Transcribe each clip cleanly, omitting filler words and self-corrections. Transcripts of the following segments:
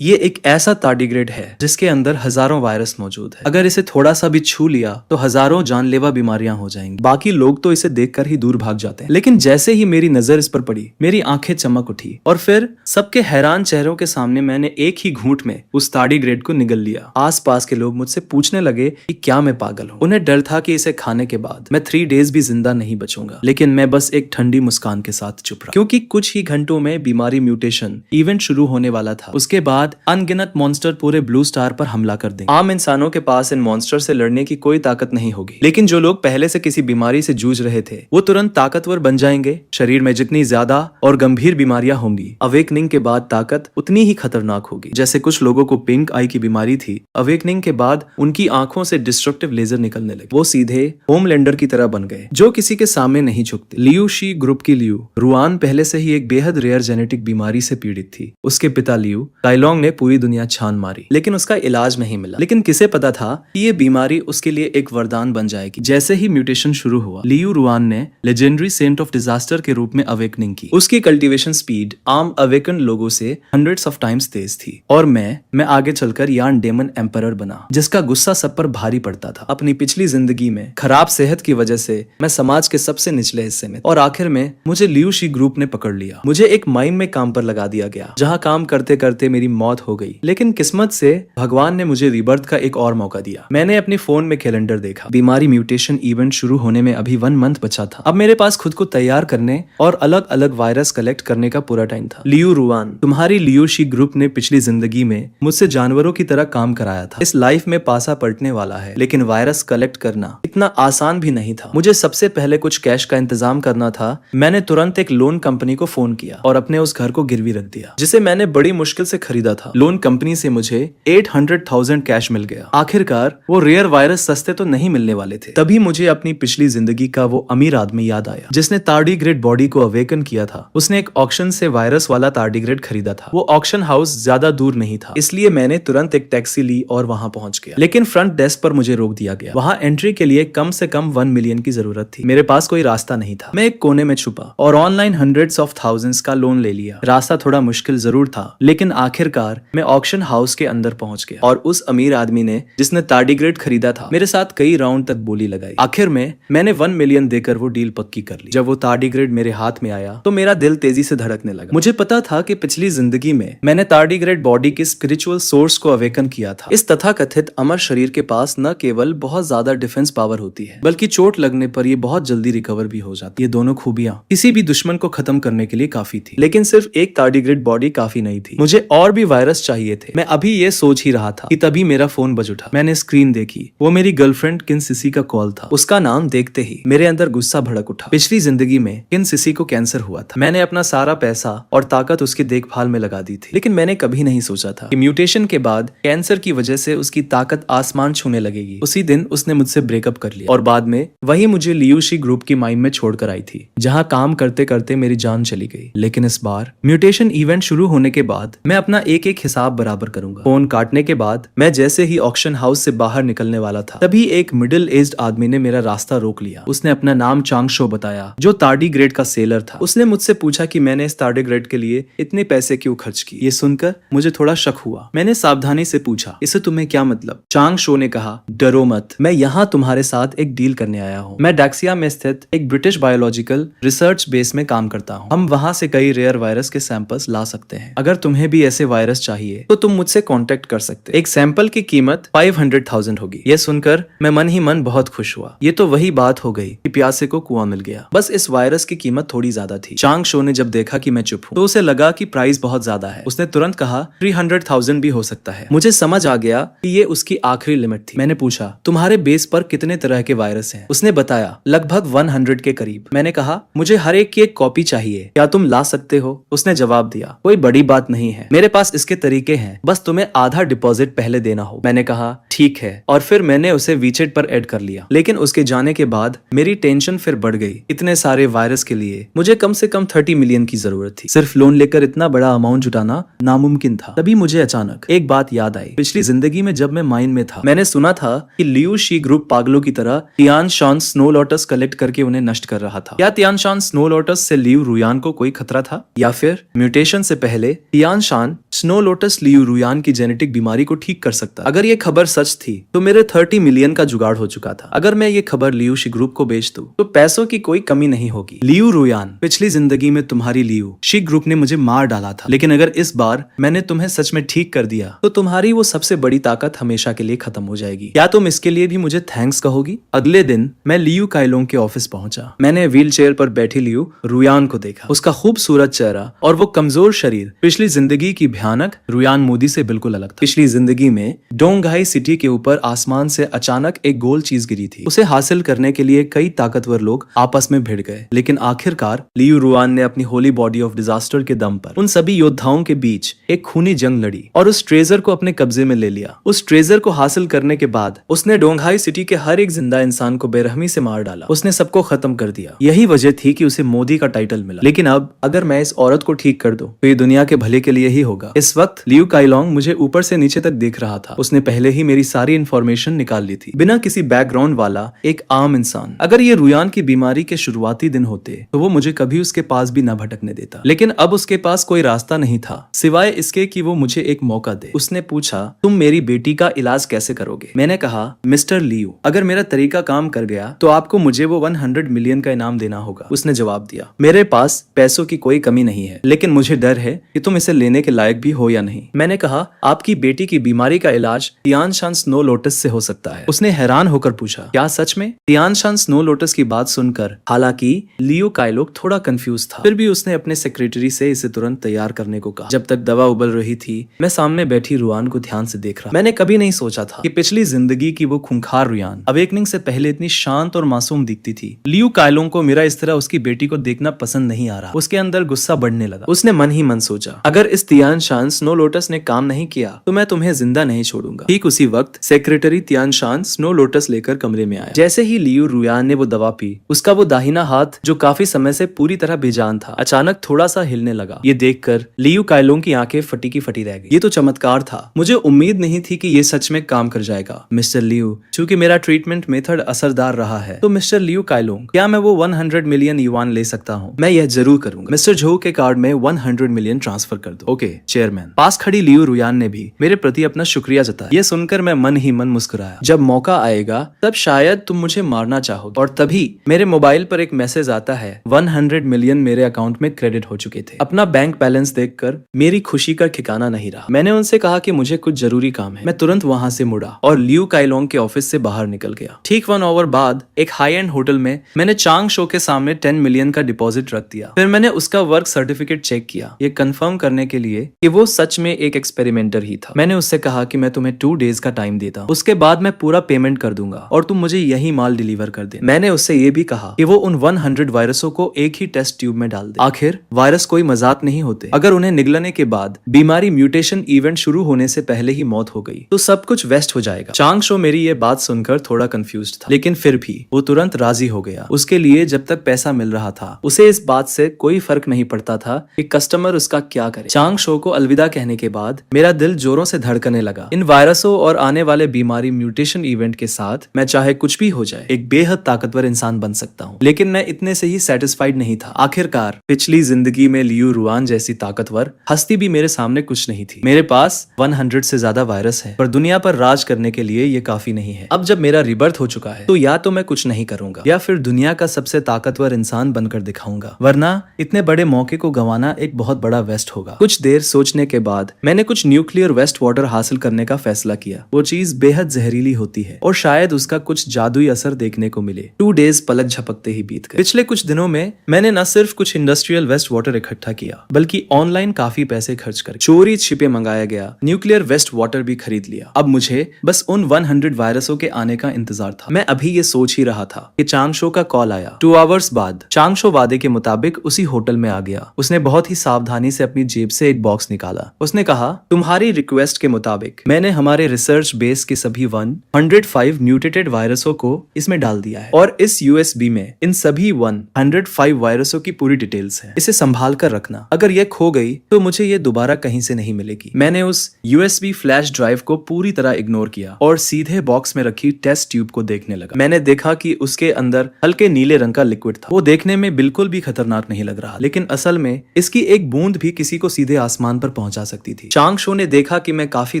ये एक ऐसा टार्डिग्रेड है जिसके अंदर हजारों वायरस मौजूद है। अगर इसे थोड़ा सा भी छू लिया तो हजारों जानलेवा बीमारियां हो जाएंगी। बाकी लोग तो इसे देखकर ही दूर भाग जाते हैं, लेकिन जैसे ही मेरी नजर इस पर पड़ी मेरी आंखें चमक उठी और फिर सबके हैरान चेहरों के सामने मैंने एक ही घूंट में उस टार्डिग्रेड को निगल लिया। आसपास के लोग मुझसे पूछने लगे कि क्या मैं पागल हूँ। उन्हें डर था कि इसे खाने के बाद मैं 3 डेज भी जिंदा नहीं बचूंगा, लेकिन मैं बस एक ठंडी मुस्कान के साथ चुप रहा, क्योंकि कुछ ही घंटों में बीमारी म्यूटेशन इवेंट शुरू होने वाला था। उसके बाद अनगिनत मॉन्स्टर पूरे ब्लू स्टार पर हमला कर देंगे। आम इंसानों के पास इन मॉन्स्टर से लड़ने की कोई ताकत नहीं होगी, लेकिन जो लोग पहले से किसी बीमारी से जूझ रहे थे वो तुरंत ताकतवर बन जाएंगे। शरीर में जितनी ज्यादा और गंभीर बीमारियां होंगी, अवेकनिंग के बाद ताकत उतनी ही खतरनाक होगी। जैसे कुछ लोगों को पिंक आई की बीमारी थी, अवेकनिंग के बाद उनकी आंखों से डिस्ट्रक्टिव लेजर निकलने लगे। वो सीधे होमलैंडर की तरह बन गए, जो किसी के सामने नहीं झुकते। लियू शी ग्रुप की लियू रुआन पहले से ही एक बेहद रेयर जेनेटिक बीमारी से पीड़ित थी। उसके पिता लियू काइलोंग ने पूरी दुनिया छान मारी, लेकिन उसका इलाज नहीं मिला। लेकिन किसे पता था कि ये बीमारी उसके लिए एक वरदान बन जाएगी। जैसे ही म्यूटेशन शुरू हुआ, लियू रुआन ने लेजेंडरी सेंट ऑफ डिजास्टर के रूप में अवेकनिंग की। उसकी कल्टीवेशन स्पीड आम अवेकन लोगों से हंड्रेड्स ऑफ टाइम्स तेज थी, और मैं आगे चलकर यान डेमन एम्परर बना, जिसका गुस्सा सब पर भारी पड़ता था। अपनी पिछली जिंदगी में खराब सेहत की वजह से मैं समाज के सबसे निचले हिस्से में, और आखिर में मुझे लियू शी ग्रुप ने पकड़ लिया। मुझे एक माइन में काम पर लगा दिया गया, जहाँ काम करते करते मेरी मौत हो गई। लेकिन किस्मत से भगवान ने मुझे रीबर्थ का एक और मौका दिया। मैंने अपने फोन में कैलेंडर देखा। बीमारी म्यूटेशन इवेंट शुरू होने में अभी 1 मंथ बचा था। अब मेरे पास खुद को तैयार करने और अलग अलग वायरस कलेक्ट करने का पूरा टाइम था। लियू रुआन, तुम्हारी लियू शी ग्रुप ने पिछली जिंदगी में मुझसे जानवरों की तरह काम कराया था। इस लाइफ में पासा पलटने वाला है, लेकिन वायरस कलेक्ट करना इतना आसान भी नहीं था। मुझे सबसे पहले कुछ कैश का इंतजाम करना था। मैंने तुरंत एक लोन कंपनी को फोन किया और अपने उस घर को गिरवी रख दिया, जिसे मैंने बड़ी मुश्किल से खरीदा था। लोन कंपनी से मुझे 800,000 कैश मिल गया। आखिरकार वो रेयर वायरस सस्ते तो नहीं मिलने वाले थे। तभी मुझे अपनी पिछली जिंदगी का वो अमीर आदमी याद आया जिसने टार्डिग्रेड बॉडी को अवेकन किया था। उसने एक ऑक्शन से वायरस वाला टार्डिग्रेड खरीदा था। वो ऑक्शन हाउस ज्यादा दूर नहीं था, इसलिए मैंने तुरंत एक टैक्सी ली और वहां पहुंच गया। लेकिन फ्रंट डेस्क पर मुझे रोक दिया गया। वहां एंट्री के लिए कम से कम 1 मिलियन की जरूरत थी। मेरे पास कोई रास्ता नहीं था। मैं एक कोने में छुपा और ऑनलाइन हंड्रेड्स ऑफ थाउजेंड्स का लोन ले लिया। रास्ता थोड़ा मुश्किल जरूर था, लेकिन आखिरकार मैं ऑक्शन हाउस के अंदर पहुंच गया, और उस अमीर आदमी ने, जिसने टार्डिग्रेड खरीदा था, मेरे साथ कई राउंड तक बोली लगाई। आखिर में मैंने 1 मिलियन देकर वो डील पक्की कर ली। जब वो टार्डिग्रेड मेरे हाथ में आया तो मेरा दिल तेजी से धड़कने लगा। मुझे पता था कि पिछली जिंदगी में मैंने टार्डिग्रेड बॉडी के स्पिरिचुअल सोर्स को अवेकन किया था। इस तथाकथित अमर शरीर के पास न केवल बहुत ज्यादा डिफेंस पावर होती है, बल्कि चोट लगने पर ये बहुत जल्दी रिकवर भी हो जाती है। ये दोनों खूबियां किसी भी दुश्मन को खत्म करने के लिए काफी थी। लेकिन सिर्फ एक टार्डिग्रेड बॉडी काफी नहीं थी, मुझे और भी वायरस चाहिए थे। मैं अभी ये सोच ही रहा था कि तभी मेरा फोन बज उठा। मैंने स्क्रीन देखी। वो मेरी गर्लफ्रेंड किन सिसी का कॉल था। उसका नाम देखते ही मेरे अंदर गुस्सा भड़क उठा। पिछली जिंदगी में किन सिसी को कैंसर हुआ था। मैंने अपना सारा पैसा और ताकत उसकी देखभाल में लगा दी थी, लेकिन मैंने कभी नहीं सोचा था कि म्यूटेशन के बाद कैंसर की वजह से उसकी ताकत आसमान छूने लगेगी। उसी दिन उसने मुझसे ब्रेकअप कर लिया, और बाद में वही मुझे लियू शी ग्रुप की माइन में छोड़कर आई थी, जहाँ काम करते करते मेरी जान चली गई। लेकिन इस बार म्यूटेशन इवेंट शुरू होने के बाद मैं अपना एक एक हिसाब बराबर करूंगा। फोन काटने के बाद मैं जैसे ही ऑक्शन हाउस से बाहर निकलने वाला था, तभी एक मिडिल एज्ड आदमी ने मेरा रास्ता रोक लिया। उसने अपना नाम चांग शो बताया, जो टार्डिग्रेड का सेलर था। उसने मुझसे पूछा कि मैंने इस टार्डिग्रेड के लिए इतने पैसे क्यों खर्च किए। ये सुनकर मुझे थोड़ा शक हुआ। मैंने सावधानी से पूछा, इससे तुम्हें क्या मतलब? चांग शो ने कहा, डरो मत, मैं यहाँ तुम्हारे साथ एक डील करने आया हूँ। मैं डैक्सिया में स्थित एक ब्रिटिश बायोलॉजिकल रिसर्च बेस में काम करता हूँ। हम वहाँ से कई रेयर वायरस के सैंपल्स ला सकते हैं। अगर तुम्हें भी ऐसे वायरस चाहिए तो तुम मुझसे कांटेक्ट कर सकते। एक सैंपल की कीमत 500,000 होगी। ये सुनकर मैं मन ही मन बहुत खुश हुआ। ये तो वही बात हो गई कि प्यासे को कुआं मिल गया। बस इस वायरस की कीमत थोड़ी ज्यादा थी। चांग शो ने जब देखा कि मैं चुप हूँ, तो उसे लगा कि प्राइस बहुत ज्यादा है। उसने तुरंत कहा 300,000 भी हो सकता है। मुझे समझ आ गया कि ये उसकी आखिरी लिमिट थी। मैंने पूछा, तुम्हारे बेस पर कितने तरह के वायरस हैं? उसने बताया, लगभग 100 के करीब। मैंने कहा, मुझे हर एक की एक कॉपी चाहिए, क्या तुम ला सकते हो? उसने जवाब दिया, कोई बड़ी बात नहीं है, मेरे पास इसके तरीके हैं, बस तुम्हें आधा डिपॉजिट पहले देना हो। मैंने कहा, ठीक है, और फिर मैंने उसे वीचेट पर ऐड कर लिया। लेकिन उसके जाने के बाद मेरी टेंशन फिर बढ़ गई। इतने सारे वायरस के लिए मुझे कम से कम 30 मिलियन की जरूरत थी। सिर्फ लोन लेकर इतना बड़ा अमाउंट जुटाना नामुमकिन था। तभी मुझे अचानक एक बात याद आई। पिछली जिंदगी में जब मैं माइन में था, मैंने सुना था कि लियू शी ग्रुप पागलों की तरह Tian Shan snow lotus collect करके उन्हें नष्ट कर रहा था। क्या तियान शान स्नो लोटस से लियू रुयान को कोई खतरा था, या फिर म्यूटेशन से पहले Tian Shan snow lotus Liu रुयान की जेनेटिक बीमारी को ठीक कर सकता? अगर ये खबर सच थी तो मेरे 30 मिलियन का जुगाड़ हो चुका था। अगर मैं ये खबर लियू शी ग्रुप को बेच दूं तो पैसों की कोई कमी नहीं होगी। लियू रुयान, पिछली जिंदगी में तुम्हारी लियू शी ग्रुप ने मुझे मार डाला था, लेकिन अगर इस बार मैंने तुम्हें सच में ठीक कर दिया तो तुम्हारी वो सबसे बड़ी ताकत हमेशा के लिए खत्म हो जाएगी। क्या तुम इसके लिए भी मुझे थैंक्स कहोगी? अगले दिन मैं लियू काइलोंग के ऑफिस पहुंचा। मैंने व्हील चेयर पर बैठी लियू रुयान को देखा। उसका खूबसूरत चेहरा और वो कमजोर शरीर पिछली जिंदगी की भयानक रुयान मोदी से बिल्कुल अलग था। पिछली जिंदगी में डोंगहाई सिटी के ऊपर आसमान से अचानक एक गोल चीज गिरी थी। उसे हासिल करने के लिए कई ताकतवर लोग आपस में भिड़ गए, लेकिन आखिरकार लियू रुयान ने अपनी होली बॉडी ऑफ डिजास्टर के दम पर उन सभी योद्धाओं के बीच एक खूनी जंग लड़ी और उस ट्रेजर को अपने कब्जे में ले लिया। उस ट्रेजर को हासिल करने के बाद उसने डोंगहाई सिटी के हर एक जिंदा इंसान को बेरहमी से मार डाला। उसने सबको खत्म कर दिया। यही वजह थी कि उसे मोदी का टाइटल मिला। लेकिन अब अगर मैं इस औरत को ठीक कर दूं तो ये दुनिया के भले के लिए ही होगा। इस वक्त लियू काइलोंग मुझे ऊपर से नीचे तक देख रहा था। उसने पहले ही मेरी सारी इंफॉर्मेशन निकाल ली थी, बिना किसी बैकग्राउंड वाला एक आम इंसान। अगर ये रुयान की बीमारी के शुरुआती दिन होते तो वो मुझे कभी उसके पास भी न भटकने देता, लेकिन अब उसके पास कोई रास्ता नहीं था सिवाय इसके कि वो मुझे एक मौका दे। उसने पूछा, तुम मेरी बेटी का इलाज कैसे करोगे? मैंने कहा, मिस्टर लियू, अगर मेरा तरीका काम कर गया तो आपको मुझे वो 100 मिलियन का इनाम देना होगा। उसने जवाब दिया, मेरे पास पैसों की कोई कमी नहीं है, लेकिन मुझे डर है कि तुम इसे लेने के लायक भी हो या नहीं। मैंने कहा, आपकी बेटी की बीमारी का इलाज तियान शान स्नो लोटस से हो सकता है। उसने हैरान होकर पूछा, क्या सच में? तियान शान स्नो लोटस की बात सुनकर हालांकि लियू काइलोंग थोड़ा कंफ्यूज था, फिर भी उसने अपने सेक्रेटरी से इसे तुरंत तैयार करने को कहा। जब तक दवा उबल रही थी मैं सामने बैठी रुयान को ध्यान से देख रहा। मैंने कभी नहीं सोचा था कि पिछली जिंदगी की वो खूंखार रुयान अवेकनिंग से पहले इतनी शांत और मासूम दिखती थी। लियू काइलोंग को मेरा इस तरह उसकी बेटी को देखना पसंद नहीं आ रहा। उसके अंदर गुस्सा बढ़ने लगा। उसने मन ही मन सोचा, अगर इस तियान शान स्नो लोटस ने काम नहीं किया तो मैं तुम्हें जिंदा नहीं छोड़ूंगा। ठीक उसी वक्त secretary Tian Shan snow lotus लेकर कमरे में आया। जैसे ही लियू रुयान ने वो दवा पी, उसका वो दाहिना हाथ जो काफी समय से पूरी तरह बेजान था अचानक थोड़ा सा हिलने लगा। ये देखकर लियू काइलोंग की आंखें फटी की फटी रह गई। ये तो चमत्कार था। मुझे उम्मीद नहीं थी कि ये सच में काम कर जाएगा। मिस्टर लियू, चूंकि मेरा ट्रीटमेंट मेथड असरदार रहा है तो मिस्टर लियू काइलोंग, क्या मैं वो 100 मिलियन युआन ले सकता हूँ? मैं यह जरूर करूंगा। मिस्टर झो के कार्ड में 100 मिलियन ट्रांसफर कर दो। Okay chairman. पास खड़ी लियू रुयान ने भी मेरे प्रति अपना शुक्रिया जताया। ये सुनकर मैं मन ही मन मुस्कुराया। जब मौका आएगा तब शायद तुम मुझे मारना चाहोगे। और तभी मेरे मोबाइल पर एक मैसेज आता है, 100 मिलियन मेरे अकाउंट में क्रेडिट हो चुके थे। अपना बैंक बैलेंस देखकर मेरी खुशी का ठिकाना नहीं रहा। मैंने उनसे कहा कि मुझे कुछ जरूरी काम है। मैं तुरंत वहां से मुड़ा और लियू काइलोंग के ऑफिस से बाहर निकल गया। ठीक 1 आवर बाद एक हाई एंड होटल में मैंने चांग शो के सामने 10 मिलियन का डिपॉजिट रख दिया। फिर मैंने उसका वर्क सर्टिफिकेट चेक किया, ये कंफर्म करने के लिए कि वो सच में एक एक्सपेरिमेंटर ही था। मैंने उससे कहा कि मैं तुम्हें 2 डेज का टाइम देता हूँ, उसके बाद मैं पूरा पेमेंट कर दूंगा और तुम मुझे यही माल डिलीवर कर दे। मैंने उससे ये भी कहा कि वो उन 100 वायरसों को एक ही टेस्ट ट्यूब में डाल दे। आखिर वायरस कोई मजाक नहीं होते। अगर उन्हें निगलने के बाद बीमारी म्यूटेशन इवेंट शुरू होने से पहले ही मौत हो गई तो सब कुछ वेस्ट हो जाएगा। चांग शो मेरी ये बात सुनकर थोड़ा कंफ्यूज था, लेकिन फिर भी वो तुरंत राजी हो गया। उसके लिए जब तक पैसा मिल रहा था उसे इस बात से कोई फर्क नहीं पड़ता था कि कस्टमर उसका क्या करे। चांग शो को अलविदा कहने के बाद मेरा दिल जोरों से धड़कने लगा। इन वायरसों और आने वाले बीमारी म्यूटेशन इवेंट के साथ मैं चाहे कुछ भी हो जाए एक बेहद ताकतवर इंसान बन सकता हूँ। लेकिन मैं इतने से ही सेटिस्फाइड नहीं था। आखिरकार पिछली जिंदगी में लियू रुआन जैसी ताकतवर हस्ती भी मेरे सामने कुछ नहीं थी। मेरे पास 100 से ज्यादा वायरस है, पर दुनिया पर राज करने के लिए ये काफी नहीं है। अब जब मेरा रिबर्थ हो चुका है तो या तो मैं कुछ नहीं करूंगा या फिर दुनिया का सबसे ताकतवर इंसान बनकर दिखाऊंगा, वरना इतने बड़े मौके को गंवाना एक बहुत बड़ा वेस्ट होगा। कुछ देर सोचने के बाद मैंने कुछ न्यूक्लियर वेस्ट वाटर हासिल करने का फैसला किया। वो चीज बेहद जहरीली होती है और शायद उसका कुछ जादुई असर देखने को मिले। 2 डेज पलक झपकते ही बीत गए। पिछले कुछ दिनों में मैंने न सिर्फ कुछ इंडस्ट्रियल वेस्ट वाटर इकट्ठा किया बल्कि ऑनलाइन काफी पैसे खर्च कर चोरी छिपे मंगाया गया न्यूक्लियर वेस्ट वाटर भी खरीद लिया। अब मुझे बस उन 100 वायरसों के आने का इंतजार था। मैं अभी ये सोच ही रहा था कि चांग शो का कॉल आया। 2 आवर्स बाद चांग शो वादे के मुताबिक उसी होटल में आ गया। उसने बहुत ही सावधानी से अपनी जेब से एक बॉक्स निकाला। उसने कहा, तुम्हारी रिक्वेस्ट के मुताबिक मैंने हमारे रिसर्च रिसर्च बेस के सभी 105 म्यूटेटेड वायरसों को इसमें डाल दिया है और इस यूएसबी में इन सभी 105 वायरसों की पूरी डिटेल्स है। इसे संभाल कर रखना, अगर ये खो गई तो मुझे ये दोबारा कहीं से नहीं मिलेगी। मैंने उस यूएसबी फ्लैश ड्राइव को पूरी तरह इग्नोर किया और सीधे बॉक्स में रखी टेस्ट ट्यूब को देखने लगा। मैंने देखा कि उसके अंदर हल्के नीले रंग का लिक्विड था। वो देखने में बिल्कुल भी खतरनाक नहीं लग रहा, लेकिन असल में इसकी एक बूंद भी किसी को सीधे आसमान पर पहुंचा सकती थी। चांग शो ने देखा कि मैं काफी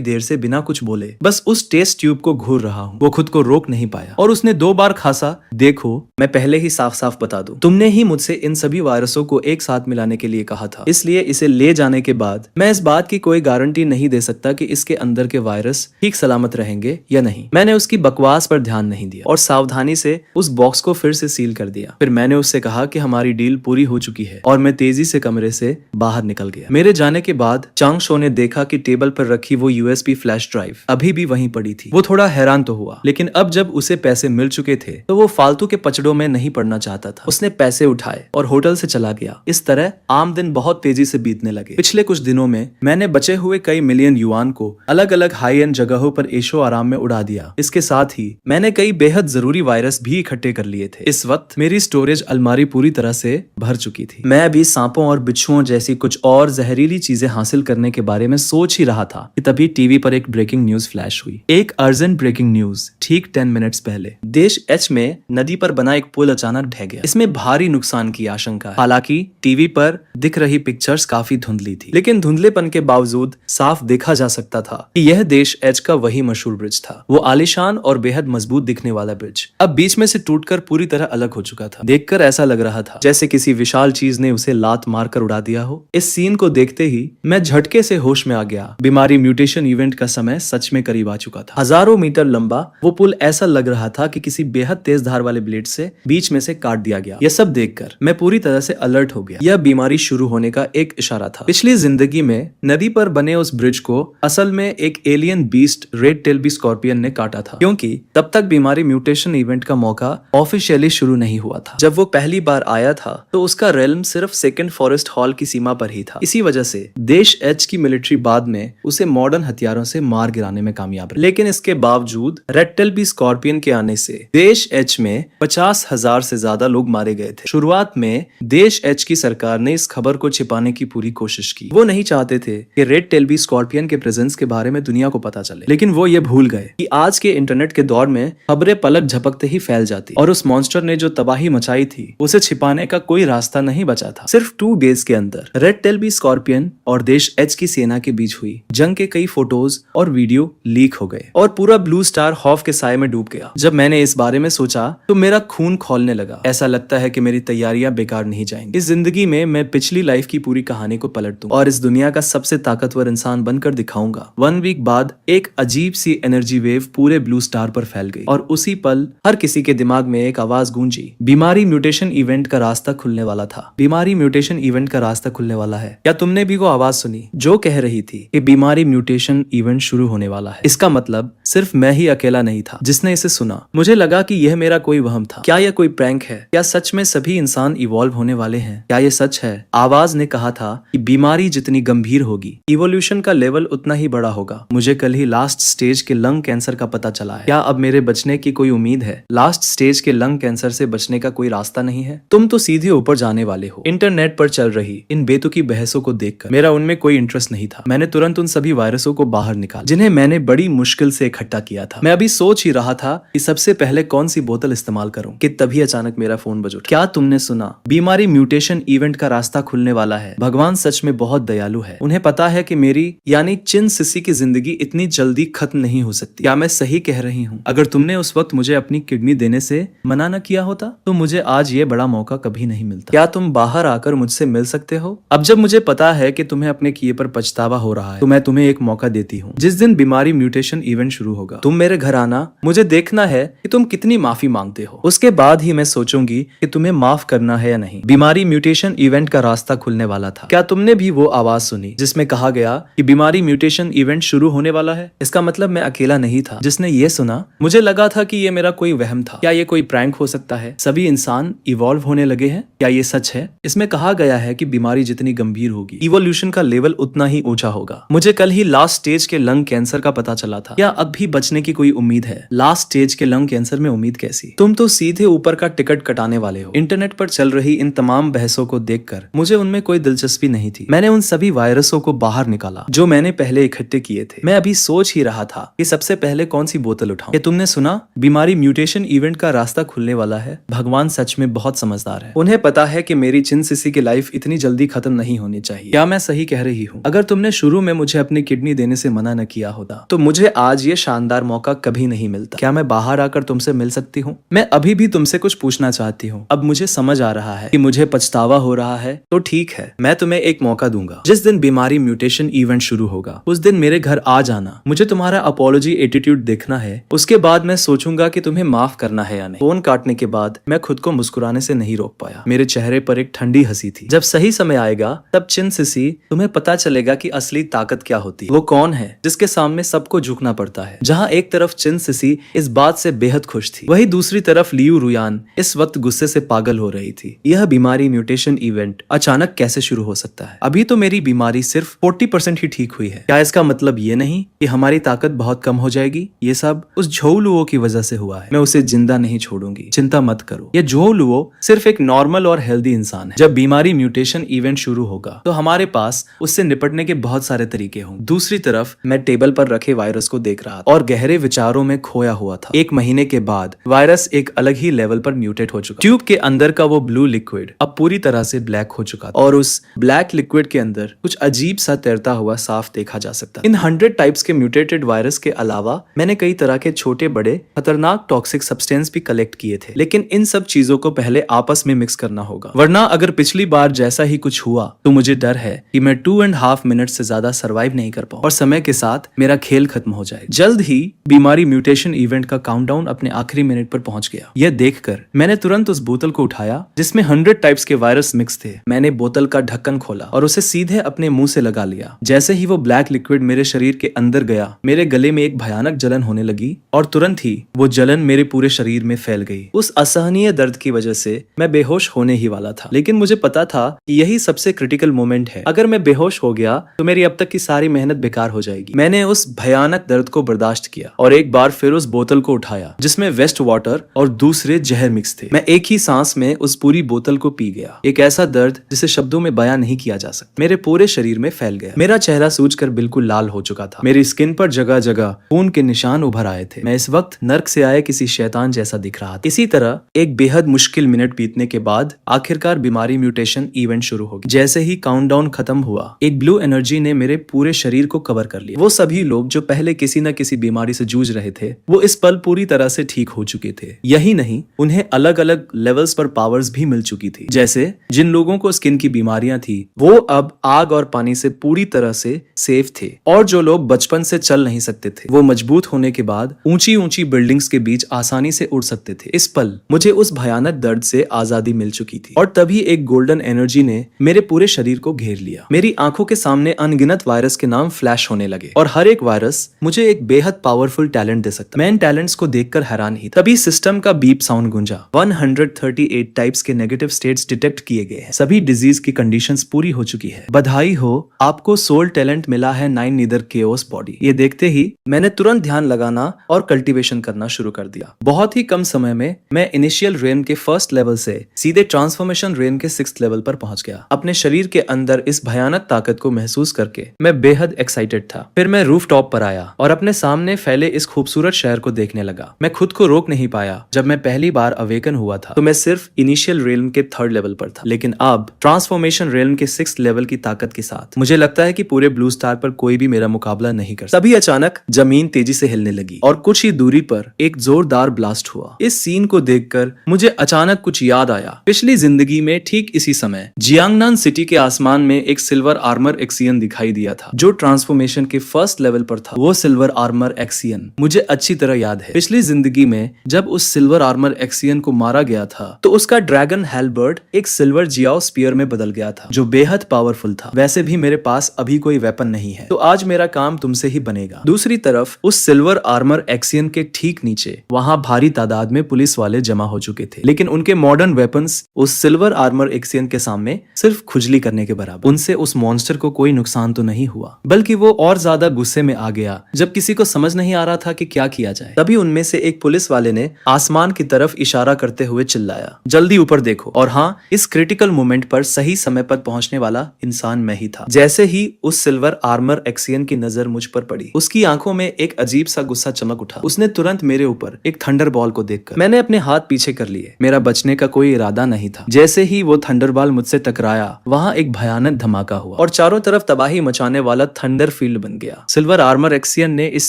देर से बिना कुछ बोले बस उस टेस्ट ट्यूब को घूर रहा हूँ। वो खुद को रोक नहीं पाया और उसने 2 बार खासा, देखो मैं पहले ही साफ साफ बता दूं, तुमने ही मुझसे इन सभी वायरसों को एक साथ मिलाने के लिए कहा था, इसलिए इसे ले जाने के बाद मैं इस बात की कोई गारंटी नहीं दे सकता कि इसके अंदर के वायरस ठीक सलामत रहेंगे या नहीं। मैंने उसकी बकवास पर ध्यान नहीं दिया और सावधानी से उस बॉक्स को फिर से सील कर दिया। फिर मैंने उससे कहा कि हमारी डील पूरी हो चुकी है और मैं तेजी से कमरे से बाहर निकल गया। मेरे जाने के बाद चांग शो ने देखा कि टेबल पर रखी वो यूएसबी फ्लैश ड्राइव अभी भी वहीं पड़ी थी। वो थोड़ा हैरान तो हुआ, लेकिन अब जब उसे पैसे मिल चुके थे तो वो फालतू के पचड़ों में नहीं पड़ना चाहता था। उसने पैसे उठाए और होटल से चला गया। इस तरह आम दिन बहुत तेजी से बीतने लगे। पिछले कुछ दिनों में मैंने बचे हुए कई मिलियन युआन को अलग अलग हाई एंड जगहों पर ऐशो आराम में उड़ा दिया। इसके साथ ही मैंने कई बेहद जरूरी वायरस भी इकट्ठे कर लिए थे। इस वक्त मेरी स्टोरेज अलमारी पूरी तरह से भर चुकी थी। मैं अभी सांपों और बिच्छुओं जैसी कुछ और जहरीली चीजें हासिल करने के बारे में सोच ही रहा था कि तभी टीवी पर एक ब्रेकिंग न्यूज फ्लैश हुई। एक अर्जेंट ब्रेकिंग न्यूज। ठीक 10 मिनट्स पहले देश एच में नदी पर बना एक पुल अचानक ढह गया। इसमें भारी नुकसान की आशंका है। हालांकि टीवी पर दिख रही पिक्चर्स काफी धुंधली थी, लेकिन धुंधलेपन के बावजूद साफ देखा जा सकता था कि यह देश एच का वही मशहूर ब्रिज था। वो आलीशान और बेहद मजबूत दिखने वाला ब्रिज अब बीच में से टूटकर पूरी तरह अलग हो चुका था। देखकर ऐसा लग रहा था जैसे किसी विशाल चीज ने उसे लात मारकर उड़ा दिया हो। इस सीन को देखते ही मैं झटके से होश में आ गया। बीमारी म्यूटेशन इवेंट का समय सच में करीब आ चुका था। हजारों मीटर लंबा वो पुल ऐसा लग रहा था कि किसी बेहद तेज धार वाले ब्लेड से बीच में से काट दिया गया। यह सब देखकर मैं पूरी तरह से अलर्ट हो गया। यह बीमारी शुरू होने का एक इशारा था। पिछली जिंदगी में नदी पर बने उस ब्रिज को असल में एक alien beast red tell scorpion ने काटा था, क्योंकि तब तक बीमारी म्यूटेशन इवेंट का मौका ऑफिशियली शुरू नहीं हुआ था। जब वो पहली बार आया था तो उसका रेल्म सिर्फ सेकंड फॉरेस्ट हॉल की सीमा पर ही था। इसी वजह से देश एच की मिलिट्री बाद में उसे मॉडर्न हथियारों से मार गिराने में कामयाब रही। लेकिन इसके बावजूद रेड टेल स्कॉर्पियन के आने से देश एच में 50,000 से ज्यादा लोग मारे गए थे। शुरुआत में देश एच की सरकार ने इस खबर को छिपाने की पूरी कोशिश की। वो नहीं चाहते थे कि रेड टेल स्कॉर्पियन के प्रेजेंस के बारे में दुनिया को पता चले, लेकिन वो ये भूल गए कि आज के इंटरनेट के दौर में खबरें पलक झपकते ही फैल जाती और उस मॉन्स्टर ने जो तबाही मचाई थी उसे छिपाने का कोई रास्ता नहीं बचा था। सिर्फ 2 डेज के अंदर रेड टेल स्कॉर्पियन और देश एच की सेना के बीच हुई जंग के कई फोटोज और वीडियो लीक हो गए और पूरा ब्लू स्टार खौफ के साए में डूब गया। जब मैंने इस बारे में सोचा तो मेरा खून खौलने लगा। ऐसा लगता है कि मेरी तैयारियां बेकार नहीं जाएंगी। इस जिंदगी में मैं पिछली लाइफ की पूरी कहानी को पलट दूं और इस दुनिया का सबसे ताकतवर इंसान बनकर दिखाऊंगा। 1 वीक बाद एक अजीब सी एनर्जी वेव पूरे ब्लू स्टार पर फैल गई और उसी पल हर किसी के दिमाग में एक आवाज गूंजी, बीमारी म्यूटेशन इवेंट का रास्ता खुलने वाला था। बीमारी म्यूटेशन इवेंट का रास्ता खुलने वाला है। क्या तुमने भी वो आवाज सुनी जो कह रही थी कि बीमारी म्यूटेशन इवेंट शुरू होने वाला है? इसका मतलब सिर्फ मैं ही अकेला नहीं था जिसने इसे सुना। मुझे लगा कि यह मेरा कोई वहम था। क्या यह कोई प्रैंक है? क्या सच में सभी इंसान इवॉल्व होने वाले हैं? क्या यह सच है? आवाज ने कहा था कि बीमारी जितनी गंभीर होगी इवोल्यूशन का लेवल उतना ही बड़ा होगा। मुझे कल ही लास्ट स्टेज के लंग कैंसर का पता चला है। क्या अब मेरे बचने की कोई उम्मीद है? लास्ट स्टेज के लंग कैंसर से बचने का कोई रास्ता नहीं है? तुम तो सीधे ऊपर जाने वाले हो। इंटरनेट पर चल रही इन बेतुकी बहसों को देखकर मेरा उनमें कोई इंटरेस्ट नहीं था। मैंने तुरंत उन सभी वायरसों को बाहर निकाला जिन्हें मैंने बड़ी मुश्किल से इकट्ठा किया था। मैं अभी सोच ही रहा था कि सबसे पहले कौन सी बोतल इस्तेमाल करूं कि तभी अचानक मेरा फोन बज उठा। क्या तुमने सुना? बीमारी म्यूटेशन इवेंट का रास्ता खुलने वाला है। भगवान सच में बहुत दयालु है। उन्हें पता है कि मेरी यानी चिन सिसी की जिंदगी इतनी जल्दी खत्म नहीं हो सकती। क्या मैं सही कह रही हूँ? अगर तुमने उस वक्त मुझे अपनी किडनी देने से मना न किया होता तो मुझे आज ये बड़ा मौका कभी नहीं मिलता। क्या तुम बाहर आकर मुझसे मिल सकते हो? अब जब मुझे पता है कि तुम्हें अपने किए पर पछतावा हो रहा है तो मैं तुम्हें एक मौका देती हूँ। जिस दिन बीमारी म्यूटेशन इवेंट शुरू होगा तुम मेरे घर आना। मुझे देखना है कि तुम कितनी माफी मांगते हो। उसके बाद ही मैं सोचूंगी कि तुम्हें माफ करना है या नहीं। बीमारी म्यूटेशन इवेंट का रास्ता खुलने वाला था। क्या तुमने भी वो आवाज सुनी जिसमें कहा गया कि बीमारी म्यूटेशन इवेंट शुरू होने वाला है? इसका मतलब मैं अकेला नहीं था जिसने ये सुना। मुझे लगा था कि ये मेरा कोई वहम था। क्या ये कोई प्रैंक हो सकता है? सभी इंसान इवॉल्व होने लगे हैं। क्या ये सच है? इसमें कहा गया है कि बीमारी जितनी गंभीर होगी इवोल्यूशन का लेवल उतना ही ऊंचा होगा। मुझे कल ही लास्ट स्टेज के लंग कैंसर का पता पता चला था। क्या अब भी बचने की कोई उम्मीद है? लास्ट स्टेज के लंग कैंसर में उम्मीद कैसी? तुम तो सीधे ऊपर का टिकट कटाने वाले हो। इंटरनेट पर चल रही इन तमाम बहसों को देखकर मुझे उनमें कोई दिलचस्पी नहीं थी। मैंने उन सभी वायरसों को बाहर निकाला जो मैंने पहले इकट्ठे किए थे। मैं अभी सोच ही रहा था कि सबसे पहले कौन सी बोतल उठाऊं। क्या तुमने सुना? बीमारी म्यूटेशन इवेंट का रास्ता खुलने वाला है। भगवान सच में बहुत समझदार है। उन्हें पता है कि मेरी चिन सिसी की लाइफ इतनी जल्दी खत्म नहीं होनी चाहिए। क्या मैं सही कह रही हूँ? अगर तुमने शुरू में मुझे अपनी किडनी देने से मना न किया होता तो मुझे आज ये शानदार मौका कभी नहीं मिलता। क्या मैं बाहर आकर तुमसे मिल सकती हूँ? मैं अभी भी तुमसे कुछ पूछना चाहती हूँ। अब मुझे समझ आ रहा है कि मुझे पछतावा हो रहा है, तो ठीक है, मैं तुम्हें एक मौका दूंगा। जिस दिन बीमारी म्यूटेशन इवेंट शुरू होगा उस दिन मेरे घर आ जाना। मुझे तुम्हारा अपॉलॉजी एटीट्यूड देखना है। उसके बाद मैं सोचूंगा कि तुम्हें माफ करना है या नहीं। फोन काटने के बाद मैं खुद को मुस्कुराने से नहीं रोक पाया। मेरे चेहरे पर एक ठंडी हंसी थी। जब सही समय आएगा तब चिन सिसी तुम्हें पता चलेगा कि असली ताकत क्या होती है। वो कौन है जिसके सामने सबको झुकना पड़ता है। जहाँ एक तरफ चिन सिसी इस बात से बेहद खुश थी, वही दूसरी तरफ लियू रुयान इस वक्त गुस्से से पागल हो रही थी। यह बीमारी म्यूटेशन इवेंट अचानक कैसे शुरू हो सकता है? अभी तो मेरी बीमारी सिर्फ 40% ही ठीक हुई है। क्या इसका मतलब ये नहीं कि हमारी ताकत बहुत कम हो जाएगी? ये सब उस झोलुओ की वजह से हुआ है। मैं उसे जिंदा नहीं छोड़ूंगी, चिंता मत करो। ये झोलुओ सिर्फ एक नॉर्मल और हेल्दी इंसान है। जब बीमारी म्यूटेशन इवेंट शुरू होगा तो हमारे पास उससे निपटने के बहुत सारे तरीके होंगे। दूसरी तरफ मैं टेबल पर रखे वायरस को देख रहा था और गहरे विचारों में खोया हुआ था। 1 महीने के बाद वायरस एक अलग ही लेवल पर म्यूटेट हो चुका। ट्यूब के अंदर का वो ब्लू लिक्विड अब पूरी तरह से ब्लैक हो चुका था और उस ब्लैक लिक्विड के अंदर कुछ अजीब सा तैरता हुआ साफ देखा जा सकता। इन 100 टाइप्स के म्यूटेटेड वायरस के अलावा मैंने कई तरह के छोटे बड़े खतरनाक टॉक्सिक सब्सटेंस भी कलेक्ट किए थे, लेकिन इन सब चीजों को पहले आपस में मिक्स करना होगा, वरना अगर पिछली बार जैसा ही कुछ हुआ तो मुझे डर है कि मैं 2.5 मिनट से ज्यादा सरवाइव नहीं कर पाऊं और समय के साथ मेरा खेल खत्म हो जाए। जल्द ही बीमारी म्यूटेशन इवेंट का काउंटडाउन अपने आखिरी मिनट पर पहुंच गया। यह देखकर मैंने तुरंत उस बोतल को उठाया जिसमें 100 टाइप्स के वायरस मिक्स थे। मैंने बोतल का ढक्कन खोला और उसे सीधे अपने मुंह से लगा लिया। जैसे ही वो ब्लैक लिक्विड मेरे शरीर के अंदर गया, मेरे गले में एक भयानक जलन होने लगी और तुरंत ही वो जलन मेरे पूरे शरीर में फैल गई। उस असहनीय दर्द की वजह से मैं बेहोश होने ही वाला था, लेकिन मुझे पता था कि यही सबसे क्रिटिकल मोमेंट है। अगर मैं बेहोश हो गया तो मेरी अब तक की सारी मेहनत बेकार हो जाएगी। मैंने उस भयानक दर्द को बर्दाश्त किया और एक बार फिर उस बोतल को उठाया जिसमें वेस्ट वाटर और दूसरे जहर मिक्स थे। मैं एक ही सांस में उस पूरी बोतल को पी गया। एक ऐसा दर्द जिसे शब्दों में बयां नहीं किया जा सकता मेरे पूरे शरीर में फैल गया। मेरा चेहरा सूजकर बिल्कुल लाल हो चुका था। मेरी स्किन पर जगह जगह खून के निशान उभर आए थे। मैं इस वक्त नर्क से आए किसी शैतान जैसा दिख रहा था। इसी तरह एक बेहद मुश्किल मिनट बीतने के बाद आखिरकार बीमारी म्यूटेशन इवेंट शुरू हो गया। जैसे ही काउंटडाउन खत्म हुआ, एक ब्लू एनर्जी ने मेरे पूरे शरीर को कवर कर लिया। वो सभी लोग जो पहले किसी न किसी बीमारी से जूझ रहे थे, वो इस पल पूरी तरह से ठीक हो चुके थे। यही नहीं, उन्हें अलग अलग लेवल्स पर पावर्स भी मिल चुकी थी। जैसे जिन लोगों को स्किन की बीमारियां थी वो अब आग और पानी से पूरी तरह से सेफ थे, और जो लोग बचपन से चल नहीं सकते थे वो मजबूत होने के बाद ऊंची ऊंची बिल्डिंग्स के बीच आसानी से उड़ सकते थे। इस पल मुझे उस भयानक दर्द से आजादी मिल चुकी थी और तभी एक गोल्डन एनर्जी ने मेरे पूरे शरीर को घेर लिया। मेरी आंखों के सामने अनगिनत वायरस के नाम फ्लैश होने लगे और हर एक वायरस मुझे एक बेहद पावरफुल टैलेंट दे सकता। मैं इन टैलेंट्स को देखकर हैरान ही था। तभी सिस्टम का बीप साउंड गूंजा। 138 टाइप्स के नेगेटिव स्टेट्स डिटेक्ट किए गए हैं। सभी डिजीज की कंडीशंस पूरी हो चुकी है। बधाई हो, आपको सोल टैलेंट मिला है 9 नीदर केओस बॉडी। ये देखते ही मैंने तुरंत ध्यान लगाना और कल्टीवेशन करना शुरू कर दिया। बहुत ही कम समय में मैं इनिशियल रेन के फर्स्ट लेवल से सीधे ट्रांसफॉर्मेशन रेन के 6th लेवल पर पहुंच गया। अपने शरीर के अंदर इस भयानक ताकत को महसूस करके मैं बेहद एक्साइटेड था। फिर मैं रूफ टॉप पर आया और अपने सामने फैले इस खूबसूरत शहर को देखने लगा। मैं खुद को रोक नहीं पाया। जब मैं पहली बार अवेकन हुआ था तो मैं सिर्फ इनिशियल रेल्म के 3rd लेवल पर था, लेकिन अब ट्रांसफॉर्मेशन रेल्म के 6th लेवल की ताकत के साथ मुझे लगता है कि पूरे ब्लू स्टार पर कोई भी मेरा मुकाबला नहीं कर सकता। तभी अचानक जमीन तेजी से हिलने लगी और कुछ ही दूरी पर एक जोरदार ब्लास्ट हुआ। इस सीन को देखकर मुझे अचानक कुछ याद आया। पिछली जिंदगी में ठीक इसी समय जियांगनान सिटी के आसमान में एक सिल्वर आर्मर एक्सियन दिखाई दिया था जो ट्रांसफॉर्मेशन के 1st लेवल पर था। वो सिल्वर आर्मर एक्सियन मुझे अच्छी तरह याद है। पिछली जिंदगी में जब उस सिल्वर आर्मर एक्सियन को मारा गया था तो उसका ड्रैगन हेलबर्ड एक सिल्वर जियाओ स्पीयर में बदल गया था जो बेहद पावरफुल था। वैसे भी मेरे पास अभी कोई वेपन नहीं है, तो आज मेरा काम तुमसे ही बनेगा। दूसरी तरफ उस सिल्वर आर्मर एक्सियन के ठीक नीचे वहां भारी तादाद में पुलिस वाले जमा हो चुके थे, लेकिन उनके मॉडर्न वेपन्स उस सिल्वर आर्मर एक्सियन के सामने सिर्फ खुजली करने के बराबर। उनसे उस मॉन्स्टर को कोई नुकसान तो नहीं हुआ, बल्कि वो और ज्यादा गुस्से में आ गया गया जब किसी को समझ नहीं आ रहा था कि क्या किया जाए। तभी उनमें से एक पुलिस वाले ने आसमान की तरफ इशारा करते हुए चिल्लाया, जल्दी ऊपर देखो। और हाँ, इस क्रिटिकल मोमेंट पर सही समय पर पहुंचने वाला इंसान मैं ही था। जैसे ही उस सिल्वर आर्मर एक्सियन की नजर मुझ पर पड़ी, उसकी आंखों में एक अजीब सा गुस्सा चमक उठा। उसने तुरंत मेरे ऊपर एक थंडरबॉल को देखकर मैंने अपने हाथ पीछे कर लिए। मेरा बचने का कोई इरादा नहीं था। जैसे ही वो थंडरबॉल मुझसे टकराया, वहां एक भयानक धमाका हुआ और चारों तरफ तबाही मचाने वाला थंडर फील्ड बन गया। सिल्वर आर्मर एक्सियन ने इस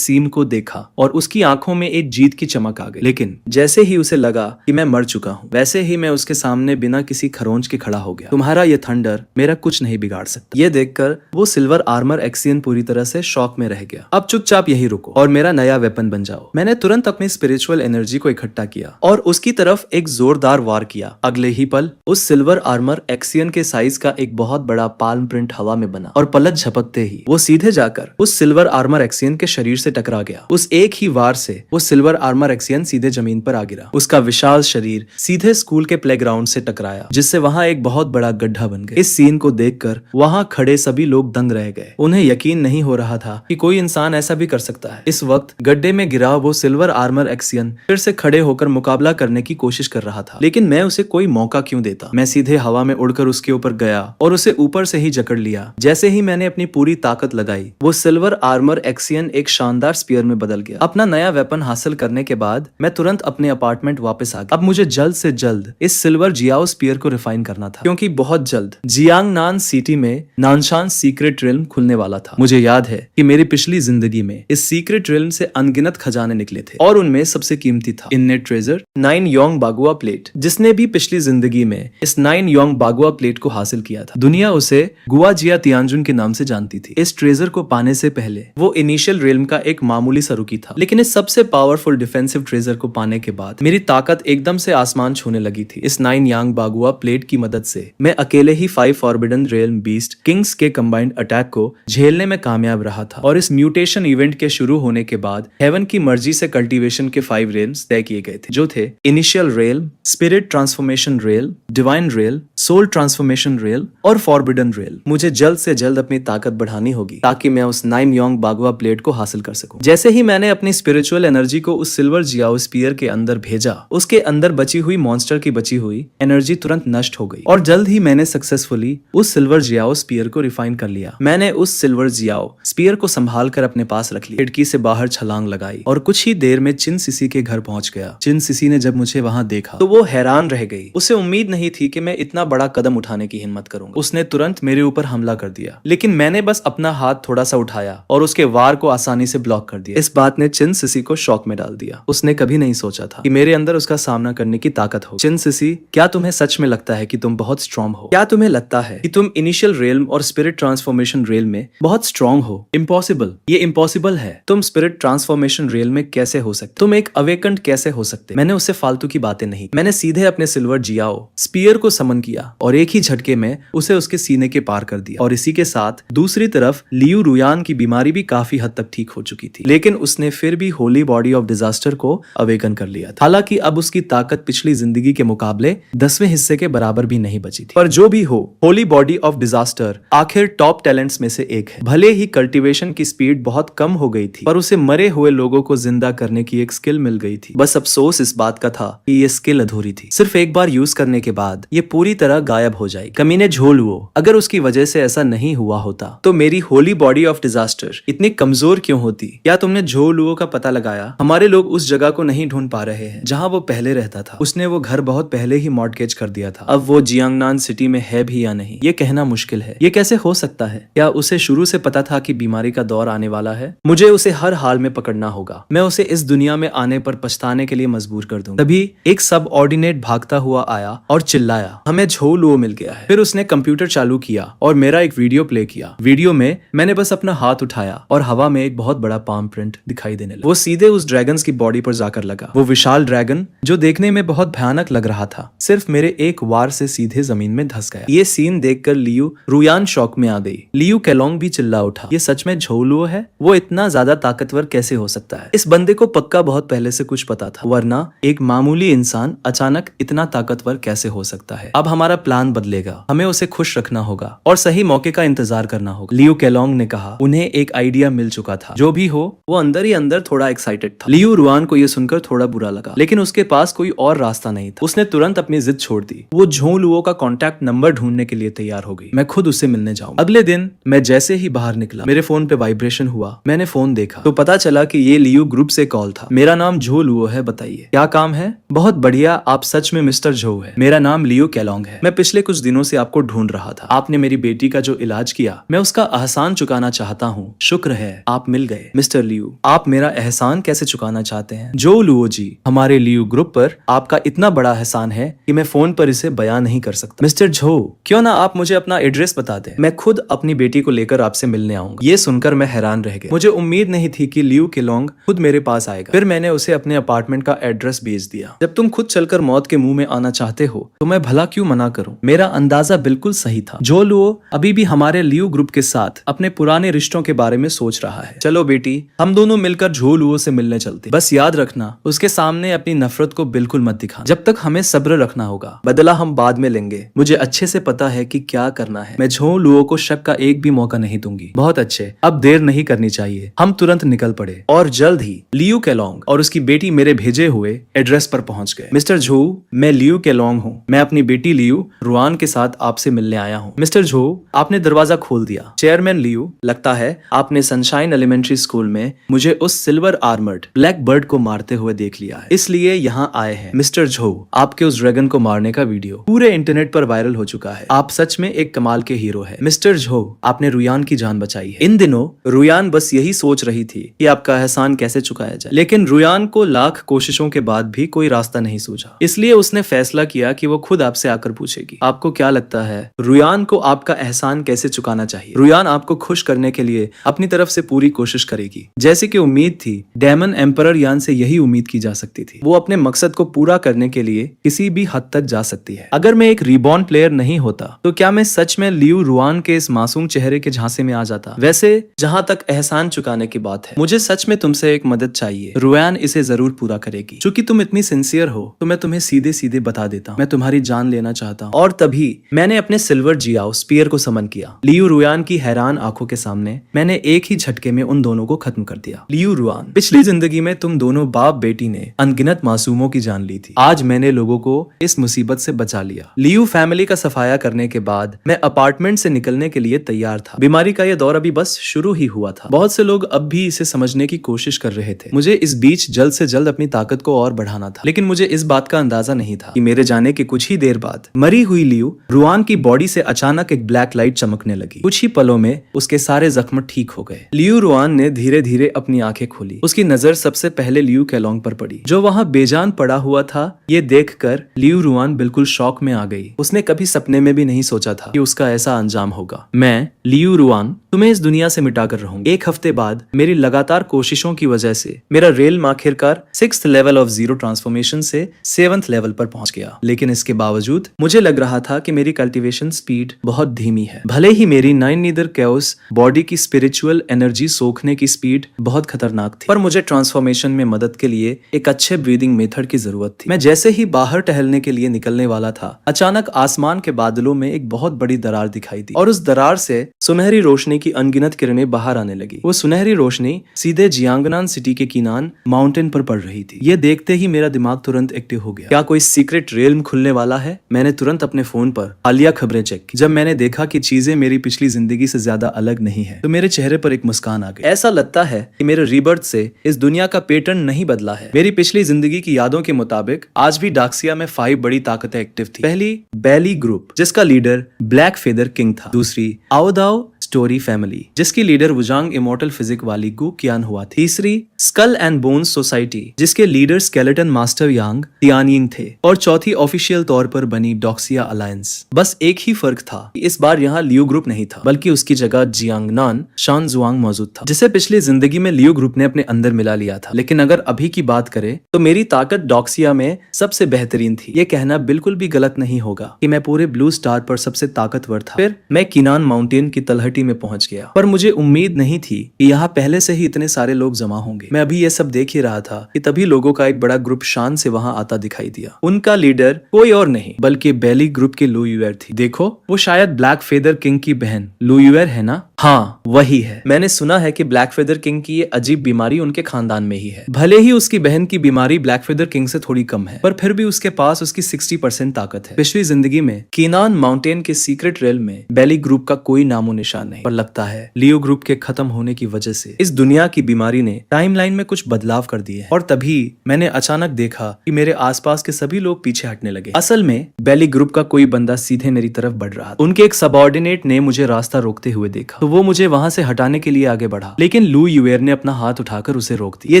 सीन को देखा और उसकी आंखों में एक जीत की चमक आ गई। लेकिन जैसे ही उसे लगा कि मैं मर चुका हूँ, वैसे ही मैं उसके सामने बिना किसी खरोंच के खड़ा हो गया। तुम्हारा ये थंडर मेरा कुछ नहीं बिगाड़ सकता। ये देखकर वो सिल्वर आर्मर एक्सियन पूरी तरह से शॉक में रह गया। अब चुपचाप यही रुको और मेरा नया वेपन बन जाओ। मैंने तुरंत अपनी स्पिरिचुअल एनर्जी को इकट्ठा किया और उसकी तरफ एक जोरदार वार किया। अगले ही पल उस सिल्वर आर्मर एक्सियन के साइज का एक बहुत बड़ा पाल्म प्रिंट हवा में बना और पलक झपकते ही वो सीधे जाकर उस सिल्वर आर्मर एक्सियन के शरीर से टकरा गया। उस एक ही वार से वो सिल्वर आर्मर एक्सियन सीधे जमीन पर आ गिरा। उसका विशाल शरीर सीधे स्कूल के प्लेग्राउंड से टकराया, जिससे वहां एक बहुत बड़ा गड्ढा बन गया। इस सीन को देखकर वहां खड़े सभी लोग दंग रह गए। उन्हें यकीन नहीं हो रहा था कि कोई इंसान ऐसा भी कर सकता है। इस वक्त गड्ढे में गिरा वो सिल्वर आर्मर एक्सियन फिर से खड़े होकर मुकाबला करने की कोशिश कर रहा था, लेकिन मैं उसे कोई मौका क्यों देता। मैं सीधे हवा में उड़कर उसके ऊपर गया और उसे ऊपर से ही जकड़ लिया। जैसे ही मैंने अपनी पूरी ताकत लगाई, वो सिल्वर आर्मर एक्सियन एक शानदार स्पीयर में बदल गया। अपना नया वेपन हासिल करने के बाद मैं तुरंत अपने अपार्टमेंट वापस आ गया। अब मुझे जल्द से जल्द इस सिल्वर जियाओ स्पीयर को रिफाइन करना था, क्योंकि बहुत जल्द जियांगनान सिटी में नानशान सीक्रेट रिल्म खुलने वाला था। मुझे याद है कि मेरी पिछली जिंदगी में इस सीक्रेट रिल्म से अनगिनत खजाने निकले थे और उनमें सबसे कीमती था innate treasure 9 Yong bagua plate. जिसने भी पिछली जिंदगी में इस 9 योंग बागुआ प्लेट को हासिल किया था, दुनिया उसे गुआ जिया तियानजुन के नाम से जानती थी। इस ट्रेजर को पाने से पहले वो इनिशियल रिल्म का एक मामूली सा रुकी था, लेकिन इस सबसे पावरफुल डिफेंसिव ट्रेजर को पाने के बाद मेरी ताकत एकदम से आसमान छूने लगी थी। इस 9 यांग बागुआ प्लेट की मदद से मैं अकेले ही 5 फॉरबिडन रियल्म बीस्ट किंग्स के कंबाइंड अटैक को झेलने में कामयाब रहा था। और इस म्यूटेशन इवेंट के शुरू होने के बाद हेवन की मर्जी से कल्टीवेशन के 5 रियल्म्स तय किए गए थे, जो थे initial realm, spirit transformation realm, divine realm, soul transformation realm और फॉरबिडन रियल्म। मुझे जल्द से जल्द अपनी ताकत बढ़ानी होगी ताकि मैं उस 9 योंग बागुआ प्लेट को हासिल कर सकूं। जैसे ही मैंने अपनी स्पिरिचुअल एनर्जी को उस सिल्वर जियाओ स्पीयर के अंदर भेजा, उसके अंदर बची हुई मॉन्स्टर की बची हुई एनर्जी तुरंत नष्ट हो गई और जल्द ही मैंने सक्सेसफुली उस सिल्वर जियाओ स्पीयर को रिफाइन कर लिया। मैंने उस सिल्वर जियाओ स्पीयर को संभाल कर अपने पास रख लिया, खिड़की से बाहर छलांग लगाई और कुछ ही देर में चिन सिसी के घर पहुंच गया। चिन सिसी ने जब मुझे वहां देखा तो वो हैरान रह गई। उसे उम्मीद नहीं थी कि मैं इतना बड़ा कदम उठाने की हिम्मत करूंगा। उसने तुरंत मेरे ऊपर हमला कर दिया, लेकिन मैंने बस अपना हाथ थोड़ा सा उठाया और उसके वार को आसानी से ब्लॉक कर दिया। इस बात ने चिन सिसी को शॉक में डाल दिया। उसने कभी नहीं सोचा था कि मेरे अंदर उसका सामना करने की ताकत हो। चिन सिसी, क्या तुम्हें सच में लगता है कि तुम बहुत स्ट्रॉन्ग हो? क्या तुम्हें लगता है कि तुम इनिशियल रियल्म और स्पिरिट ट्रांसफॉर्मेशन रियल्म में बहुत स्ट्रॉन्ग हो? इम्पॉसिबल, ये इम्पॉसिबल है। तुम स्पिरिट ट्रांसफॉर्मेशन रियल्म में कैसे हो सकते? तुम एक अवेकंड कैसे हो सकते? मैंने उससे फालतू की बातें नहीं, मैंने सीधे अपने सिल्वर जियाओ स्पीयर को समन किया और एक ही झटके में उसे उसके सीने के पार कर दिया। और इसी के साथ दूसरी तरफ लियू रुयान की बीमारी भी काफी हद तक ठीक हो चुकी थी, लेकिन उसने फिर भी होली बॉडी ऑफ डिजास्टर को अवेकन कर लिया था। हालांकि अब उसकी ताकत पिछली जिंदगी के मुकाबले 10वें हिस्से के बराबर भी नहीं बची थी। पर जो भी हो, होली बॉडी ऑफ डिजास्टर आखिर टॉप टैलेंट्स में से एक है। भले ही कल्टीवेशन की स्पीड बहुत कम हो गई थी, पर उसे मरे हुए लोगों को जिंदा करने की एक स्किल मिल गई थी। बस अफसोस इस बात का था कि ये स्किल अधूरी थी। सिर्फ एक बार यूज करने के बाद ये पूरी तरह गायब हो जाएगी। कमीने झोलुओ, अगर उसकी वजह से ऐसा नहीं हुआ होता तो मेरी होली बॉडी ऑफ डिजास्टर इतनी कमजोर क्यों होती? क्या तुमने झोलुओ का पता लगाया? हमारे लोग उस जगह को नहीं ढूंढ पा रहे हैं जहां वो पहले रहता था। उसने वो घर बहुत पहले ही मॉर्टगेज कर दिया था। अब वो जियांगनान सिटी में है भी या नहीं, ये कहना मुश्किल है। ये कैसे हो सकता है? क्या उसे शुरू से पता था कि बीमारी का दौर आने वाला है? मुझे उसे हर हाल में पकड़ना होगा। मैं उसे इस दुनिया में आने पर पछताने के लिए मजबूर कर दूंगा। तभी एक सब ऑर्डिनेट भागता हुआ आया और चिल्लाया, हमें झोलुओ मिल गया है। फिर उसने कंप्यूटर चालू किया और मेरा एक वीडियो प्ले किया। वीडियो में मैंने बस अपना हाथ उठाया और हवा में एक बहुत बड़ा पाम प्रिंट दिखाई देने लगा। वो सीधे उस ड्रैगन की बॉडी पर जाकर लगा। वो विशाल ड्रैगन जो देखने में बहुत भयानक लग रहा था, सिर्फ मेरे एक वार से सीधे जमीन में धंस गया। ये सीन देखकर लियू रुयान शॉक में आ गई। लियू केलोंग भी चिल्ला उठा, ये सच में झोलुओ है? वो इतना ज्यादा ताकतवर कैसे हो सकता है? इस बंदे को पक्का बहुत पहले से कुछ पता था, वरना एक मामूली इंसान अचानक इतना ताकतवर कैसे हो सकता है? अब हमारे हमारा प्लान बदलेगा, हमें उसे खुश रखना होगा और सही मौके का इंतजार करना होगा। लियू केलोंग ने कहा। उन्हें एक आइडिया मिल चुका था। जो भी हो, वो अंदर ही अंदर थोड़ा एक्साइटेड था। लियू रुआन को यह सुनकर थोड़ा बुरा लगा, लेकिन उसके पास कोई और रास्ता नहीं था। उसने तुरंत अपनी जिद छोड़ दी। वो झों लुओ का कॉन्टैक्ट नंबर ढूंढने के लिए तैयार हो गई। मैं खुद उससे मिलने जाऊंगा। अगले दिन मैं जैसे ही बाहर निकला, मेरे फोन पे वाइब्रेशन हुआ। मैंने फोन देखा तो पता चला कि ये लियू ग्रुप से कॉल था। मेरा नाम झो लुओ है, बताइए क्या काम है? बहुत बढ़िया, आप सच में मिस्टर झो है। मेरा नाम लियू केलोंग है। मैं पिछले कुछ दिनों से आपको ढूंढ रहा था। आपने मेरी बेटी का जो इलाज किया, मैं उसका एहसान चुकाना चाहता हूँ। शुक्र है आप मिल गए। मिस्टर लियू, आप मेरा एहसान कैसे चुकाना चाहते हैं? जो लुओ जी, हमारे लियू ग्रुप पर आपका इतना बड़ा एहसान है कि मैं फोन पर इसे बयान नहीं कर सकता। मिस्टर झो, क्यों ना आप मुझे अपना एड्रेस बता दें, मैं खुद अपनी बेटी को लेकर आपसे मिलने आऊंगा। ये सुनकर मैं हैरान रह गया। मुझे उम्मीद नहीं थी कि लियू केलोंग खुद मेरे पास आएगा। फिर मैंने उसे अपने अपार्टमेंट का एड्रेस भेज दिया। जब तुम खुद चलकर मौत के मुंह में आना चाहते हो तो मैं भला क्यों मना करूं? मेरा अंदाजा बिल्कुल सही था। जो लुओ अभी भी हमारे लियू ग्रुप के साथ अपने पुराने रिश्तों के बारे में सोच रहा है। चलो बेटी, हम दोनों मिलकर झो लुओ से मिलने चलते। बस याद रखना, उसके सामने अपनी नफरत को बिल्कुल मत दिखा। जब तक हमें सब्र रखना होगा, बदला हम बाद में लेंगे। मुझे अच्छे से पता है कि क्या करना है। मैं झो लुओ को शक का एक भी मौका नहीं दूंगी। बहुत अच्छे, अब देर नहीं करनी चाहिए। हम तुरंत निकल पड़े और जल्द ही लियू केलोंग और उसकी बेटी मेरे भेजे हुए एड्रेस पर पहुंच गए। मिस्टर झो, मैं लियू केलोंग हूँ। मैं अपनी बेटी लियू रुआन के साथ आपसे मिलने आया हूँ। मिस्टर झो, आपने दरवाजा खोल दिया। चेयरमैन लियू, लगता है आपने सनशाइन एलिमेंट्री स्कूल में मुझे उस सिल्वर आर्मर्ड ब्लैक बर्ड को मारते हुए देख लिया है, इसलिए यहाँ आए हैं। मिस्टर झो, आपके उस ड्रैगन को मारने का वीडियो पूरे इंटरनेट पर वायरल हो चुका है। आप सच में एक कमाल के हीरो है। मिस्टर झो, आपने रुयान की जान बचाई है। इन दिनों रुयान बस यही सोच रही थी कि आपका एहसान कैसे चुकाया जाए, लेकिन रुयान को लाख कोशिशों के बाद भी कोई रास्ता नहीं सूझा। इसलिए उसने फैसला किया कि वो खुद आपसे आकर पूछेगी। आपको क्या लगता है रुयान को आपका एहसान कैसे चुकाना चाहिए? रुयान आपको खुश करने के लिए अपनी तरफ से पूरी कोशिश करेगी। जैसे कि उम्मीद थी, डेमन एम्परर यान से यही उम्मीद की जा सकती थी। वो अपने मकसद को पूरा करने के लिए किसी भी हद तक जा सकती है। अगर मैं एक रिबॉर्न प्लेयर नहीं होता तो क्या मैं सच में लियू रुआन के इस मासूम चेहरे के झांसे में आ जाता? वैसे जहां तक एहसान चुकाने की बात है, मुझे सच में तुमसे एक मदद चाहिए। रुआन इसे जरूर पूरा करेगी। चूंकि तुम इतनी सिंसियर हो तो मैं तुम्हें सीधे सीधे बता देता हूँ, मैं तुम्हारी जान लेना चाहता हूँ। और तभी मैंने अपने सिल्वर जियाओ स्पीयर को समन किया। लियू रुआन की हैरान आंखों के सामने मैंने एक ही झटके में उन दोनों को खत्म कर दिया। लियू रुआन, पिछली जिंदगी में तुम दोनों बाप बेटी ने अनगिनत मासूमों की जान ली थी। आज मैंने लोगों को इस मुसीबत से बचा लिया। लियू फैमिली का सफाया करने के बाद मैं अपार्टमेंट से निकलने के लिए तैयार था। बीमारी का यह दौर अभी बस शुरू ही हुआ था। बहुत से लोग अब भी इसे समझने की कोशिश कर रहे थे। मुझे इस बीच जल्द से जल्द अपनी ताकत को और बढ़ाना था, लेकिन मुझे इस बात का अंदाजा नहीं था कि मेरे जाने के कुछ ही देर बाद मरी हुई लियू रुआन की बॉडी से अचानक एक ब्लैक लाइट चमकने लगी। कुछ ही पलों में उसके सारे जख्म ठीक हो गए। लियू रुआन ने धीरे धीरे अपनी आंखें खोली। उसकी नजर सबसे पहले लियू केलोंग पर पड़ी, जो वहां बेजान पड़ा हुआ था। ये देखकर लियू रुआन बिल्कुल शॉक में आ गई। उसने कभी सपने में भी नहीं सोचा था कि उसका ऐसा अंजाम होगा। मैं लियू रुआन तुम्हें इस दुनिया से मिटाकर रहूंगी। एक हफ्ते बाद मेरी लगातार कोशिशों की वजह से मेरा रेल आखिरकार 6th level of zero transformation से 7th लेवल पर पहुंच गया। लेकिन इसके बावजूद मुझे लग रहा था कि मेरी कल्टीवेशन स्पीड बहुत धीमी है। भले ही मेरी 9 नीदर कैओस बॉडी की स्पिरिचुअल एनर्जी सोखने की स्पीड बहुत खतरनाक थी, पर मुझे ट्रांसफॉर्मेशन में मदद के लिए एक अच्छे ब्रीदिंग मेथड की जरूरत थी। मैं जैसे ही बाहर टहलने के लिए निकलने वाला था, अचानक आसमान के बादलों में एक बहुत बड़ी दरार दिखाई दी और उस दरार से सुनहरी रोशनी की अनगिनत किरणें बाहर आने लगी। वो सुनहरी रोशनी सीधे जियांगनान सिटी के किनान माउंटेन पर पड़ रही थी। ये देखते ही मेरा दिमाग तुरंत एक्टिव हो गया। क्या कोई सीक्रेट रेल्म खुलने वाला है? मैंने तुरंत अपने फोन पर हालिया खबरें चेक की। जब मैंने देखा कि चीजें मेरी पिछली जिंदगी से ज्यादा अलग नहीं है, तो मेरे चेहरे पर एक मुस्कान आ गई। ऐसा लगता है कि मेरे रीबर्थ से इस दुनिया का पैटर्न नहीं बदला है। मेरी पिछली जिंदगी की यादों के मुताबिक आज भी डाक्सिया में 5 बड़ी ताकतें एक्टिव थी। पहली, बैली ग्रुप, जिसका लीडर ब्लैक फेदर किंग था। दूसरी, आओदाओ स्टोरी फैमिली, जिसकी लीडर वुजांग इमोर्टल फिजिक वाली गु कियान हुआ थी। तीसरी, स्कल एंड बोन्स सोसाइटी, जिसके लीडर स्केलेटन मास्टर यांग तियानिंग थे। और चौथी, ऑफिशियल तौर पर बनी डॉक्सिया अलायंस। बस एक ही फर्क था कि इस बार यहाँ लियू ग्रुप नहीं था, बल्कि उसकी जगह जियांगनान शानजुआंग मौजूद था, जिसे पिछली जिंदगी में लियू ग्रुप ने अपने अंदर मिला लिया था। लेकिन अगर अभी की बात करें तो मेरी ताकत डॉक्सिया में सबसे बेहतरीन थी। ये कहना बिल्कुल भी गलत नहीं होगा कि मैं पूरे ब्लू स्टार पर सबसे ताकतवर था। फिर मैं किनान माउंटेन की तलहटी सिटी में पहुंच गया, पर मुझे उम्मीद नहीं थी कि यहाँ पहले से ही इतने सारे लोग जमा होंगे। मैं अभी ये सब देख ही रहा था कि तभी लोगों का एक बड़ा ग्रुप शान से वहां आता दिखाई दिया। उनका लीडर कोई और नहीं बल्कि बेली ग्रुप की लू यूएर थी। देखो, वो शायद ब्लैक फेदर किंग की बहन लू यूएर है ना? हाँ, वही है। मैंने सुना है कि ब्लैक फेदर किंग की ये अजीब बीमारी उनके खानदान में ही है। भले ही उसकी बहन की बीमारी ब्लैक फेदर किंग से थोड़ी कम है, पर फिर भी उसके पास उसकी 60% ताकत है। पिछली जिंदगी में कीनान माउंटेन के सीक्रेट रेल में बेली ग्रुप का कोई नामो निशान नहीं, पर लगता है लियो ग्रुप के खत्म होने की वजह से इस दुनिया की बीमारी ने टाइमलाइन में कुछ बदलाव कर दिए हैं। और तभी मैंने अचानक देखा कि मेरे आसपास के सभी लोग पीछे हटने लगे। असल में बेली ग्रुप का कोई बंदा सीधे मेरी तरफ बढ़ रहा था। उनके एक सबऑर्डिनेट ने मुझे रास्ता रोकते हुए देखा तो वो मुझे वहां से हटाने के लिए आगे बढ़ा, लेकिन लू यूएर ने अपना हाथ उठाकर उसे रोक दिया। ये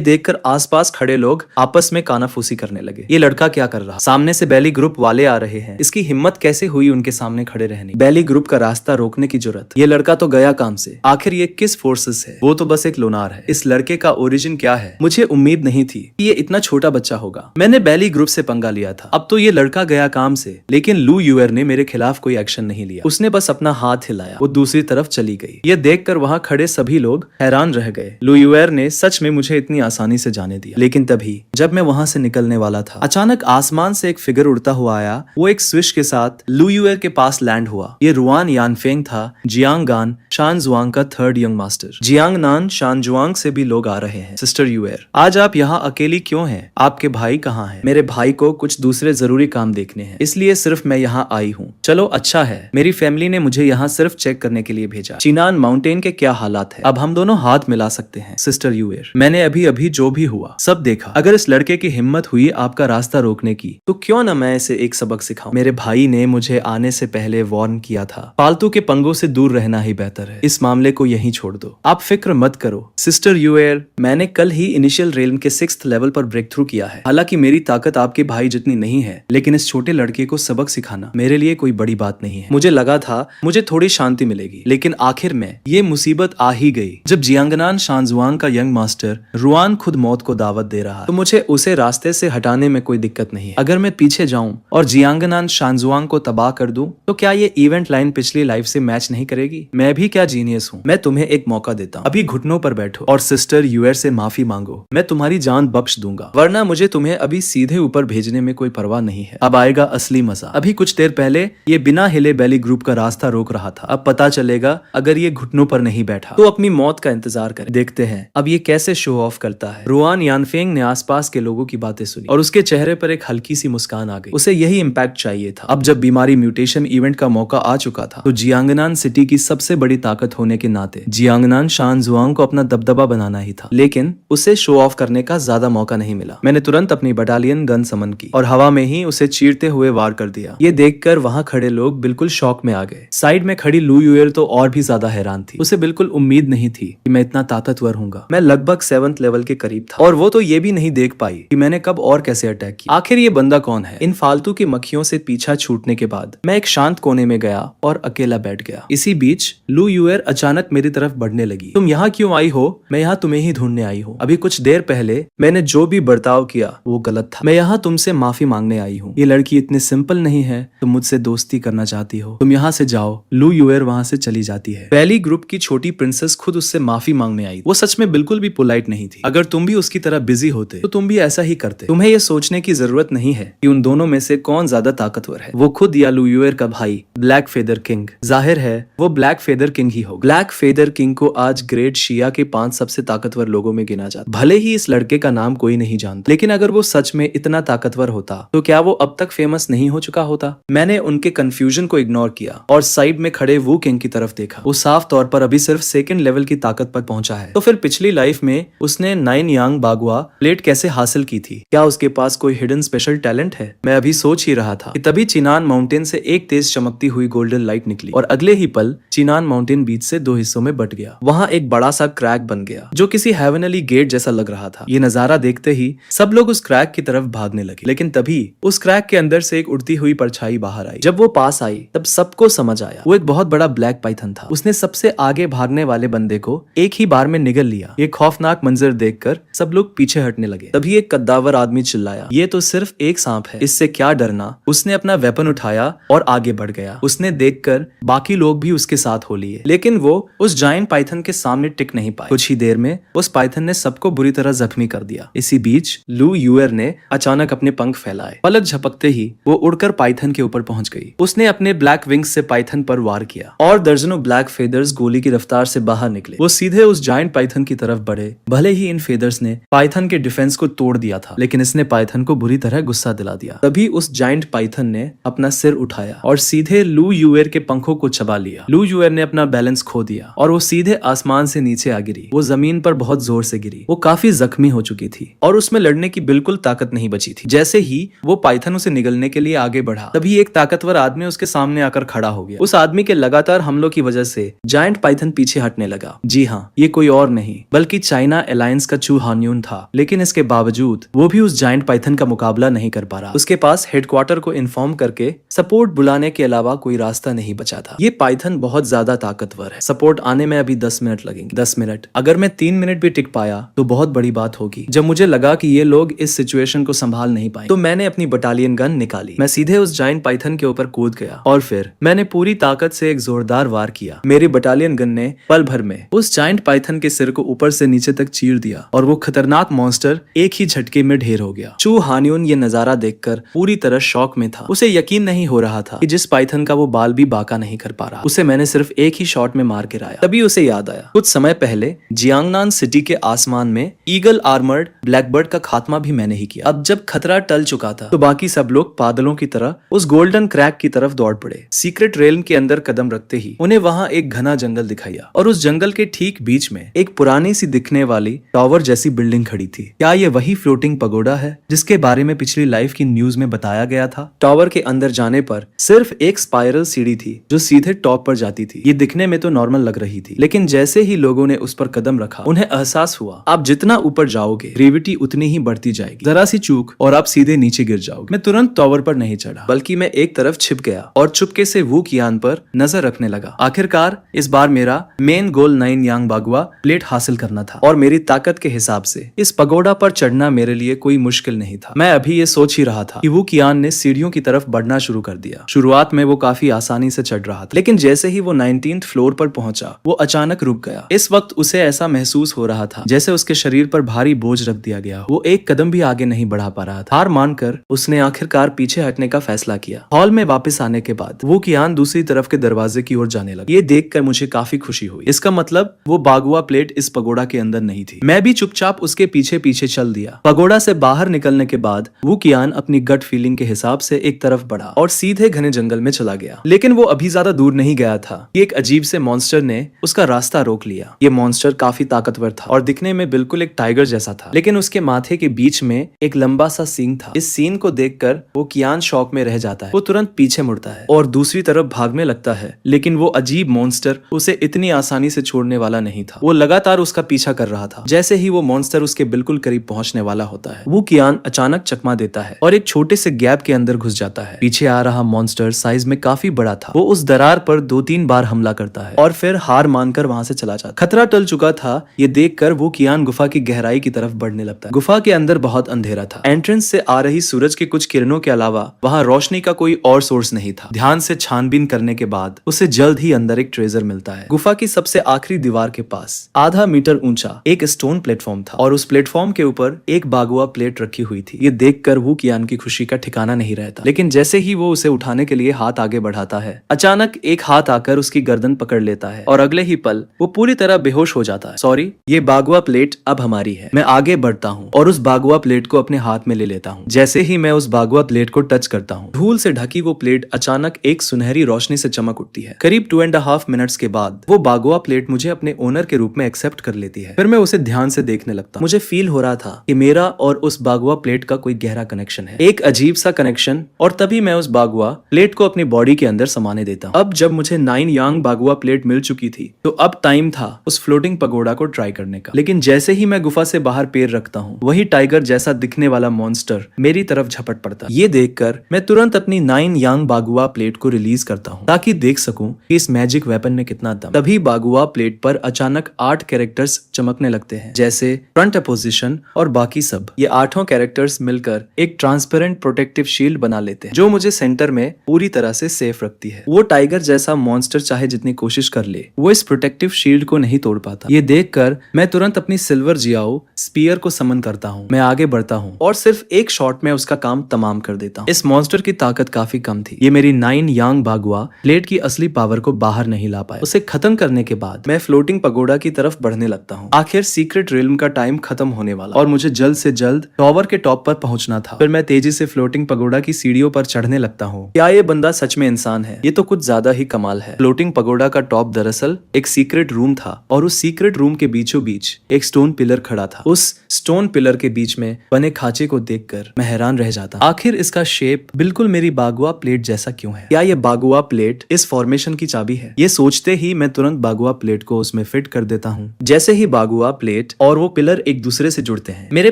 देखकर आसपास खड़े लोग आपस में कानाफूसी करने लगे। ये लड़का क्या कर रहा? सामने से बेली ग्रुप वाले आ रहे हैं, इसकी हिम्मत कैसे हुई उनके सामने खड़े रहने? बेली ग्रुप का रास्ता रोकने की जरूरत? ये लड़का तो गया काम से। आखिर ये किस फोर्सेस है? वो तो बस एक लोनार है। इस लड़के का ओरिजिन क्या है? मुझे उम्मीद नहीं थी कि ये इतना छोटा बच्चा होगा। मैंने बेली ग्रुप से पंगा लिया था, अब तो ये लड़का गया काम से, लेकिन लू यूएर ने मेरे खिलाफ कोई एक्शन नहीं लिया। उसने बस अपना हाथ हिलाया, वो दूसरी तरफ चली गई। ये देखकर वहां खड़े सभी लोग हैरान रह गए। लू यूएर ने सच में मुझे इतनी आसानी से जाने दिया। लेकिन तभी जब मैं वहां से निकलने वाला था, अचानक आसमान से एक फिगर उड़ता हुआ आया। वो एक स्विश के साथ लू यूएर के पास लैंड हुआ। ये रुआन यानफेंग था, जियांगान शानजुआंग का थर्ड यंग मास्टर। जियांगनान शानजुआंग से भी लोग आ रहे हैं। सिस्टर यूएर, आज आप यहाँ अकेली क्यों हैं? आपके भाई कहाँ हैं? मेरे भाई को कुछ दूसरे जरूरी काम देखने हैं, इसलिए सिर्फ मैं यहाँ आई हूँ। चलो अच्छा है, मेरी फैमिली ने मुझे यहाँ सिर्फ चेक करने के लिए भेजा। चिनान माउंटेन के क्या हालात है? अब हम दोनों हाथ मिला सकते हैं। सिस्टर यूएर, मैंने अभी अभी जो भी हुआ सब देखा। अगर इस लड़के की हिम्मत हुई आपका रास्ता रोकने की, तो क्यों न मैं इसे एक सबक सिखाऊं। मेरे भाई ने मुझे आने से पहले वार्न किया था, फालतू के पंगों से दूर रहना ही बेहतर है। इस मामले को यहीं छोड़ दो, आप फिक्र मत करो। सिस्टर यूएर, मैंने कल ही इनिशियल रेलम के 6th लेवल पर ब्रेक थ्रू किया है। हालांकि मेरी ताकत आपके भाई जितनी नहीं है, लेकिन इस छोटे लड़के को सबक सिखाना मेरे लिए कोई बड़ी बात नहीं है। मुझे लगा था मुझे थोड़ी शांति मिलेगी, लेकिन आखिर में ये मुसीबत आ ही गई। जब जियांगनान शानजुआंग का यंग मास्टर रुआन खुद मौत को दावत दे रहा, तो मुझे उसे रास्ते से हटाने में कोई दिक्कत नहीं है। अगर मैं पीछे जाऊं और जियांगनान शानजुआंग को तबाह कर दूं, तो क्या ये इवेंट लाइन पिछली लाइफ से मैच नहीं करेगी? मैं भी क्या जीनियस हूँ। मैं तुम्हें एक मौका देता हूँ, अभी घुटनों पर बैठो और सिस्टर यूएर से माफी मांगो। मैं तुम्हारी जान बख्श दूंगा, वरना मुझे तुम्हें अभी सीधे ऊपर भेजने में कोई परवाह नहीं है। अब आएगा असली मजा। अभी कुछ देर पहले ये बिना हिले बेली ग्रुप का रास्ता रोक रहा था, अब पता चलेगा अगर ये घुटनों पर नहीं बैठा तो अपनी मौत का इंतजार करे। देखते हैं अब ये कैसे शो ऑफ करता है। रुआन यानफेंग ने आसपास के लोगों की बातें सुनी और उसके चेहरे पर एक हल्की सी मुस्कान आ गई। उसे यही इम्पैक्ट चाहिए था। अब जब बीमारी म्यूटेशन इवेंट का मौका आ चुका था, तो जियांगनान सिटी की सबसे बड़ी ताकत होने के नाते जियांगनान शानजुआंग को अपना दबदबा बनाना ही था, लेकिन उसे शो ऑफ करने का ज्यादा मौका नहीं मिला। मैंने तुरंत अपनी बटालियन गन समन की और हवा में ही उसे चीरते हुए वार कर दिया। ये देखकर वहां खड़े लोग बिल्कुल शॉक में आ गए। साइड में खड़ी लू यूएर तो और भी ज्यादा हैरान थी। उसे बिल्कुल उम्मीद नहीं थी कि मैं इतना ताकतवर हूँगा। मैं लगभग 7th लेवल के करीब था और वो तो ये भी नहीं देख पाई कि मैंने कब और कैसे अटैक किया। आखिर ये बंदा कौन है? इन फालतू की मक्खियों से पीछा छूटने के बाद मैं एक शांत कोने में गया और अकेला बैठ गया। इसी बीच लू यूएर अचानक मेरी तरफ बढ़ने लगी। तुम यहाँ क्यों आई हो? मैं यहाँ तुम्हें ही ढूंढने आई हूँ। अभी कुछ देर पहले मैंने जो भी बर्ताव किया वो गलत था। मैं यहाँ तुमसे माफी मांगने आई हूँ। ये लड़की इतनी सिंपल नहीं है। तुम मुझसे दोस्ती करना चाहती हो, तुम यहाँ से जाओ। लू यूएर वहाँ से चली जाती है। पहली ग्रुप की छोटी प्रिंसेस खुद उससे माफी मांगने आई। वो सच में बिल्कुल भी पोलाइट नहीं थी। अगर तुम भी उसकी तरह बिजी होते तो तुम भी ऐसा ही करते। तुम्हें ये सोचने की जरूरत नहीं है कि उन दोनों में से कौन ज्यादा ताकतवर है, वो खुद या लू यूएर का भाई ब्लैक फेदर किंग। जाहिर है वो ब्लैक फेदर किंग ही होगा। ब्लैक फेदर किंग को आज ग्रेट शिया के 5 सबसे ताकतवर लोगों में गिना जाता। भले ही इस लड़के का नाम कोई नहीं जानता, लेकिन अगर वो सच में इतना ताकतवर होता तो क्या वो अब तक फेमस नहीं हो चुका होता? मैंने उनके कंफ्यूजन को इग्नोर किया और साइड में खड़े वू किंग की तरफ देखा। वो साफ तौर पर अभी सिर्फ 2nd लेवल की ताकत पर पहुंचा है। तो फिर पिछली लाइफ में उसने 9 यांग बागुआ प्लेट कैसे हासिल की थी? क्या उसके पास कोई हिडन स्पेशल टैलेंट है? मैं अभी सोच ही रहा था कि तभी चिनान माउंटेन से एक तेज चमकती हुई गोल्डन लाइट निकली और अगले ही पल चिनान माउंटेन बीच से 2 हिस्सों में बट गया। वहाँ एक बड़ा सा क्रैक बन गया जो किसी हेवनली गेट जैसा लग रहा था। ये नजारा देखते ही सब लोग उस क्रैक की तरफ भागने लगे, लेकिन तभी उस क्रैक के अंदर से एक उड़ती हुई परछाई बाहर आई। जब वो पास आई तब सबको समझ आया वो एक बहुत बड़ा ब्लैक पाइथन था। उसने सबसे आगे भागने वाले बंदे को एक ही बार में निगल लिया। ये खौफनाक मंजर देखकर सब लोग पीछे हटने लगे। तभी एक कद्दावर आदमी चिल्लाया, ये तो सिर्फ एक सांप है, इससे क्या डरना। उसने अपना वेपन उठाया और आगे बढ़ गया। उसने देखकर बाकी लोग भी उसके साथ हो लिए, लेकिन वो उस जायंट पाइथन के सामने टिक नहीं पाए। कुछ ही देर में उस पाइथन ने सबको बुरी तरह जख्मी कर दिया। इसी बीच लू यूएर ने अचानक अपने पंख फैलाए। पलक झपकते ही वो उड़कर पाइथन के ऊपर पहुंच गई। उसने अपने ब्लैक विंग्स से पाइथन पर वार किया और दर्जनों ब्लैक फेदर्स गोली की रफ्तार से बाहर निकले। वो सीधे उस जायंट पाइथन की तरफ बढ़े। भले ही इन फेदर्स ने पाइथन के डिफेंस को तोड़ दिया था, लेकिन इसने पाइथन को बुरी तरह गुस्सा दिला दिया। तभी उस जायंट पाइथन ने अपना सिर उठाया और सीधे लू यूएर के पंखों को चबा लिया। लू यूएर ने अपना बैलेंस खो दिया और वो सीधे आसमान से नीचे आ गिरी। वो जमीन पर बहुत जोर से गिरी। वो काफी जख्मी हो चुकी थी और उसमें लड़ने की बिल्कुल ताकत नहीं बची थी। जैसे ही वो पाइथन उसे निगलने के लिए आगे बढ़ा, तभी एक ताकतवर आदमी उसके सामने आकर खड़ा हो गया। उस आदमी के लगातार हमलों की वजह से जायंट पाइथन पीछे हटने लगा। जी हाँ, ये कोई और नहीं बल्कि चाइना अलायंस का चू हान्यून था। लेकिन इसके बावजूद वो भी उस जायंट पाइथन का मुकाबला नहीं कर पा रहा। उसके पास हेडक्वार्टर को इन्फॉर्म करके सपोर्ट बुलाने के अलावा कोई रास्ता नहीं बचा था। ये पाइथन बहुत ज्यादा ताकतवर है। सपोर्ट आने में अभी 10 मिनट लगेंगे। 10 मिनट, अगर मैं 3 मिनट भी टिक पाया तो बहुत बड़ी बात होगी। जब मुझे लगा कि ये लोग इस सिचुएशन को संभाल नहीं पाए तो मैंने अपनी बटालियन गन निकाली। मैं सीधे उस जायंट पाइथन के ऊपर कूद गया और फिर मैंने पूरी ताकत से एक जोरदार वार किया। मेरी बटालियन गन ने पल भर में उस जायंट पाइथन के सिर को ऊपर से नीचे तक चीर दिया और वो खतरनाक मॉन्स्टर एक ही झटके में ढेर हो गया। चू हान्यून ये नजारा देखकर पूरी तरह शॉक में था। उसे यकीन नहीं हो रहा था कि जिस पाइथन का वो बाल भी बाका नहीं कर पा रहा, उसे मैंने सिर्फ एक ही शॉट में मार गिराया। तभी उसे याद आया, कुछ समय पहले जियांगनान सिटी के आसमान में ईगल आर्मर्ड ब्लैकबर्ड का खात्मा भी मैंने ही किया। अब जब खतरा टल चुका था तो बाकी सब लोग पागलों की तरह उस गोल्डन क्रैक की तरफ दौड़ पड़े। सीक्रेट रेल के अंदर कदम रखते ही उन्हें वहां एक घना जंगल दिखाया और उस जंगल के ठीक बीच में एक पुरानी सी दिखने वाली टावर जैसी बिल्डिंग खड़ी थी। क्या ये वही फ्लोटिंग पगोडा है जिसके बारे में पिछली लाइफ की न्यूज में बताया गया था? टावर के अंदर जाने पर सिर्फ एक स्पाइरल सीढ़ी थी जो सीधे टॉप पर जाती थी। ये दिखने में तो नॉर्मल लग रही थी, लेकिन जैसे ही लोगों ने उस पर कदम रखा उन्हें एहसास हुआ आप जितना ऊपर जाओगे ग्रेविटी उतनी ही बढ़ती जाएगी। जरा सी चूक और आप सीधे नीचे गिर जाओगे। मैं तुरंत टावर पर नहीं चढ़ा, बल्कि मैं एक तरफ छिप गया और चुपके से वू कियान पर नजर रखने लगा। आखिरकार इस बार मेरा मेन गोल 9 यांग बागुआ प्लेट हासिल करना था और मेरी ताकत के हिसाब से इस पगोडा पर चढ़ना मेरे लिए कोई मुश्किल नहीं था। मैं अभी ये सोच ही रहा था कि वू कियान ने सीढ़ियों की तरफ बढ़ना शुरू कर दिया। शुरुआत में वो काफी आसानी से चढ़ रहा था, लेकिन जैसे ही वो 19th फ्लोर पर पहुंचा वो अचानक रुक गया। इस वक्त उसे ऐसा महसूस हो रहा था जैसे उसके शरीर पर भारी बोझ रख दिया गया। वो एक कदम भी आगे नहीं बढ़ा पा रहा था। हार मानकर उसने आखिरकार पीछे हटने का फैसला किया। हॉल में वापस आने के बाद वो कियान दूसरी तरफ के दरवाजे की ओर जाने लगा। ये देखकर मुझे काफी खुशी हुई। इसका मतलब वो बागुआ प्लेट इस पगोडा के अंदर नहीं थी। मैं भी चुपचाप उसके पीछे पीछे चल दिया। पगोडा से बाहर निकलने के बाद वो कियान अपनी गट फीलिंग के हिसाब से एक तरफ बढ़ा और सीधे घने जंगल में चला गया। लेकिन वो अभी ज्यादा दूर नहीं गया था। एक अजीब से मॉन्स्टर ने उसका रास्ता रोक लिया। ये मॉन्स्टर काफी ताकतवर था और दिखने में बिल्कुल एक टाइगर जैसा था, लेकिन उसके माथे के बीच में एक लंबा सा सींग था। इस सीन को देखकर वो कियान शॉक में रह जाता है। वो तुरंत पीछे मुड़ता है और दूसरी तरफ भागने लगता है, लेकिन वो अजीब मॉन्स्टर उसे इतनी आसानी से छोड़ने वाला नहीं था। वो लगातार उसका पीछा कर रहा था। जैसे ही वो मॉन्स्टर उसके बिल्कुल करीब पहुंचने वाला होता है वो कियान अचानक चकमा देता है और एक छोटे से गैप के अंदर घुस जाता है। पीछे आ रहा मॉन्स्टर साइज में काफी बड़ा था। वो उस दरार पर 2-3 बार हमला करता है और फिर हार मानकर वहां से चला जाता। खतरा टल चुका था ये देखकर वो कियान गुफा की गहराई की तरफ बढ़ने लगता है। गुफा के अंदर बहुत अंधेरा था। एंट्रेंस से आ रही सूरज की कुछ किरणों के अलावा वहां रोशनी का कोई और सोर्स नहीं था। ध्यान से छानबीन करने के बाद उसे जल्द ही अंदर एक ट्रेजर मिलता है। गुफा की सबसे आखिरी दीवार के पास आधा मीटर ऊंचा एक स्टोन प्लेटफॉर्म था और उस प्लेटफॉर्म के ऊपर एक बागुआ प्लेट रखी हुई थी। ये देखकर वो कियान की खुशी का ठिकाना नहीं रहता, लेकिन जैसे ही वो उसे उठाने के लिए हाथ आगे बढ़ाता है अचानक एक हाथ आकर उसकी गर्दन पकड़ लेता है और अगले ही पल वो पूरी तरह बेहोश हो जाता है। सॉरी, ये बागुआ प्लेट अब हमारी है। मैं आगे बढ़ता हूँ और उस बागुआ प्लेट को अपने हाथ में ले लेता हूँ। जैसे ही मैं उस बागुआ प्लेट को टच करता हूँ धूल से ढकी वो प्लेट अचानक एक सुनहरी रोशनी से चमक उठती है। करीब 2.5 मिनट्स के बाद वो बागुआ प्लेट मुझे अपने ओनर के रूप में एक्सेप्ट कर लेती है। फिर मैं उसे ध्यान से देखने लगता हूँ। मुझे फील हो रहा था कि मेरा और उस बागुआ प्लेट का कोई गहरा कनेक्शन है, एक अजीब सा कनेक्शन। और तभी मैं उस बागुआ प्लेट को अपनी बॉडी के अंदर समाने देता हूँ। अब जब मुझे 9 यांग बागुआ प्लेट मिल चुकी थी तो अब टाइम था उस फ्लोटिंग पगोडा को ट्राई करने का। लेकिन जैसे ही मैं गुफा से बाहर पैर रखता हूँ वही टाइगर जैसा दिखने वाला मॉन्स्टर मेरी तरफ झपट पड़ता। ये देखकर मैं तुरंत अपनी 9 यांग बागुआ प्लेट को रिलीज करता हूँ ताकि देख सकूं कि इस मैजिक वेपन वेपन में कितना दम। तभी बागुआ प्लेट पर अचानक 8 कैरेक्टर्स चमकने लगते हैं, जैसे फ्रंट अपोजिशन और बाकी सब। ये 8 कैरेक्टर्स मिलकर एक ट्रांसपेरेंट प्रोटेक्टिव शील्ड बना लेते हैं, जो मुझे सेंटर में पूरी तरह से सेफ रखती है। वो टाइगर जैसा मॉन्स्टर चाहे जितनी कोशिश कर ले, वो इस प्रोटेक्टिव शील्ड को नहीं तोड़ पाता। ये देखकर मैं तुरंत अपनी सिल्वर जियाओ स्पीयर को समन करता हूँ। मैं आगे बढ़ता हूँ और सिर्फ एक शॉट में उसका काम तमाम कर देता हूँ। इस मॉन्स्टर की ताकत काफी कम थी। ये मेरी 9 यांग बागुआ प्लेट की असली पावर को बाहर नहीं ला पाया। उसे खत्म करने के बाद मैं फ्लोटिंग पगोडा की तरफ बढ़ने लगता हूँ। आखिर सीक्रेट रिल्म का टाइम खत्म होने वाला और मुझे जल्द से जल्द टॉवर के टॉप पर पहुंचना था। फिर मैं तेजी से फ्लोटिंग पगोडा की सीढ़ियों पर चढ़ने लगता हूँ। क्या ये बंदा सच में इंसान है? ये तो कुछ ज्यादा ही कमाल है। फ्लोटिंग पगोडा का टॉप दरअसल एक सीक्रेट रूम था और उस सीक्रेट रूम के बीचों बीच एक स्टोन पिलर खड़ा था। उस स्टोन पिलर के बीच में बने खांचे को देखकर मैं हैरान रह जाता। आखिर इसका शेप बिल्कुल मेरी बागुआ प्लेट जैसा क्यों है? क्या ये बागुआ प्लेट इस फॉर्मेशन की चाबी है? ये सोचते ही मैं तुरंत बागुआ प्लेट को उसमें फिट कर देता हूँ। जैसे ही बागुआ प्लेट और वो पिलर एक दूसरे से जुड़ते हैं, मेरे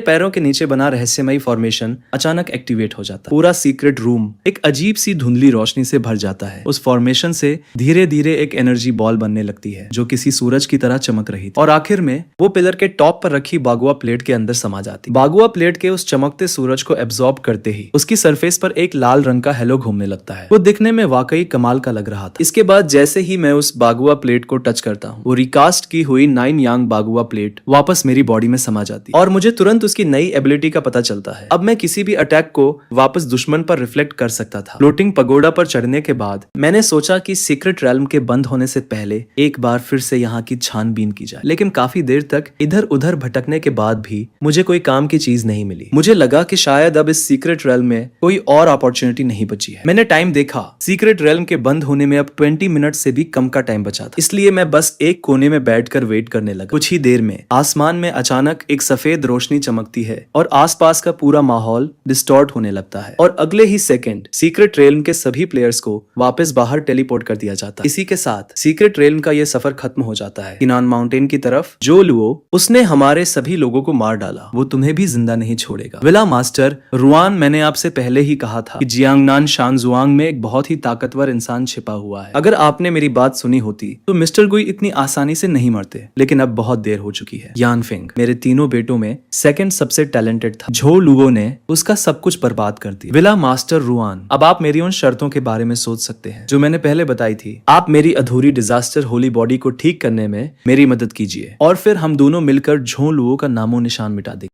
पैरों के नीचे बना रहस्यमयी फॉर्मेशन अचानक एक्टिवेट हो जाता है। पूरा सीक्रेट रूम एक अजीब सी धुंधली रोशनी से भर जाता है। उस फॉर्मेशन से धीरे धीरे एक एनर्जी बॉल बनने लगती है, जो किसी सूरज की तरह चमक रही थी और आखिर में वो पिलर के टॉप पर रखी बागुआ प्लेट के अंदर समा जाती। बागुआ प्लेट के उस चमकते सूरज को एब्जॉर्ब करते ही उसकी सरफेस पर एक लाल रंग का हेलो घूमने लगता है। वो दिखने में वाकई कमाल का लग रहा था। इसके बाद जैसे ही मैं उस बागुआ प्लेट को टच करता हूँ, वो रिकास्ट की हुई 9 यांग बागुआ प्लेट वापस मेरी बॉडी में समा जाती है और मुझे तुरंत उसकी नई एबिलिटी का पता चलता है। अब मैं किसी भी अटैक को वापस दुश्मन पर रिफ्लेक्ट कर सकता था। फ्लोटिंग पगोडा पर चढ़ने के बाद मैंने सोचा कि सीक्रेट रेल्म के बंद होने से पहले एक बार फिर से यहाँ की छानबीन की जाए, लेकिन काफी देर तक इधर उधर भटकने के बाद भी मुझे कोई काम की चीज नहीं मिली। मुझे लगा कि शायद अब इस सीक्रेट रेल्म में कोई और अपॉर्चुनिटी नहीं बची है। मैंने टाइम देखा, सीक्रेट रेल्म के बंद होने में अब 20 मिनट से भी कम का टाइम बचा था, इसलिए मैं बस एक कोने में बैठकर वेट करने लगा। कुछ ही देर में आसमान में अचानक एक सफेद रोशनी चमकती है और आसपास का पूरा माहौल डिस्टॉर्ट होने लगता है और अगले ही सेकंड सीक्रेट रेल्म के सभी प्लेयर्स को वापस बाहर टेलीपोर्ट कर दिया जाता है। इसी के साथ सीक्रेट रेल्म का यह सफर खत्म हो जाता है। किनान माउंटेन की तरफ जो लुओ, उसने हमारे सभी लोगों को मार डाला, वो तुम्हें भी जिंदा नहीं छोड़ेगा। विला मास्टर रुआन, मैंने आपसे पहले ही कहा था कि जियांगनान शानजुआंग में एक बहुत ही ताकतवर इंसान छिपा हुआ है। अगर आपने मेरी बात सुनी होती तो मिस्टर गुई इतनी आसानी से नहीं मरते, लेकिन अब बहुत देर हो चुकी है। यानफिंग मेरे तीनों बेटों में सेकंड सबसे टैलेंटेड था। झो लुओ ने उसका सब कुछ बर्बाद कर दिया। विला मास्टर रुआन, अब आप मेरी उन शर्तों के बारे में सोच सकते हैं जो मैंने पहले बताई थी। आप मेरी अधूरी डिजास्टर होली बॉडी को ठीक करने में मेरी मदद कीजिए और फिर हम दोनों मिलकर झो लुओ का नामो निशान मिटा देंगे।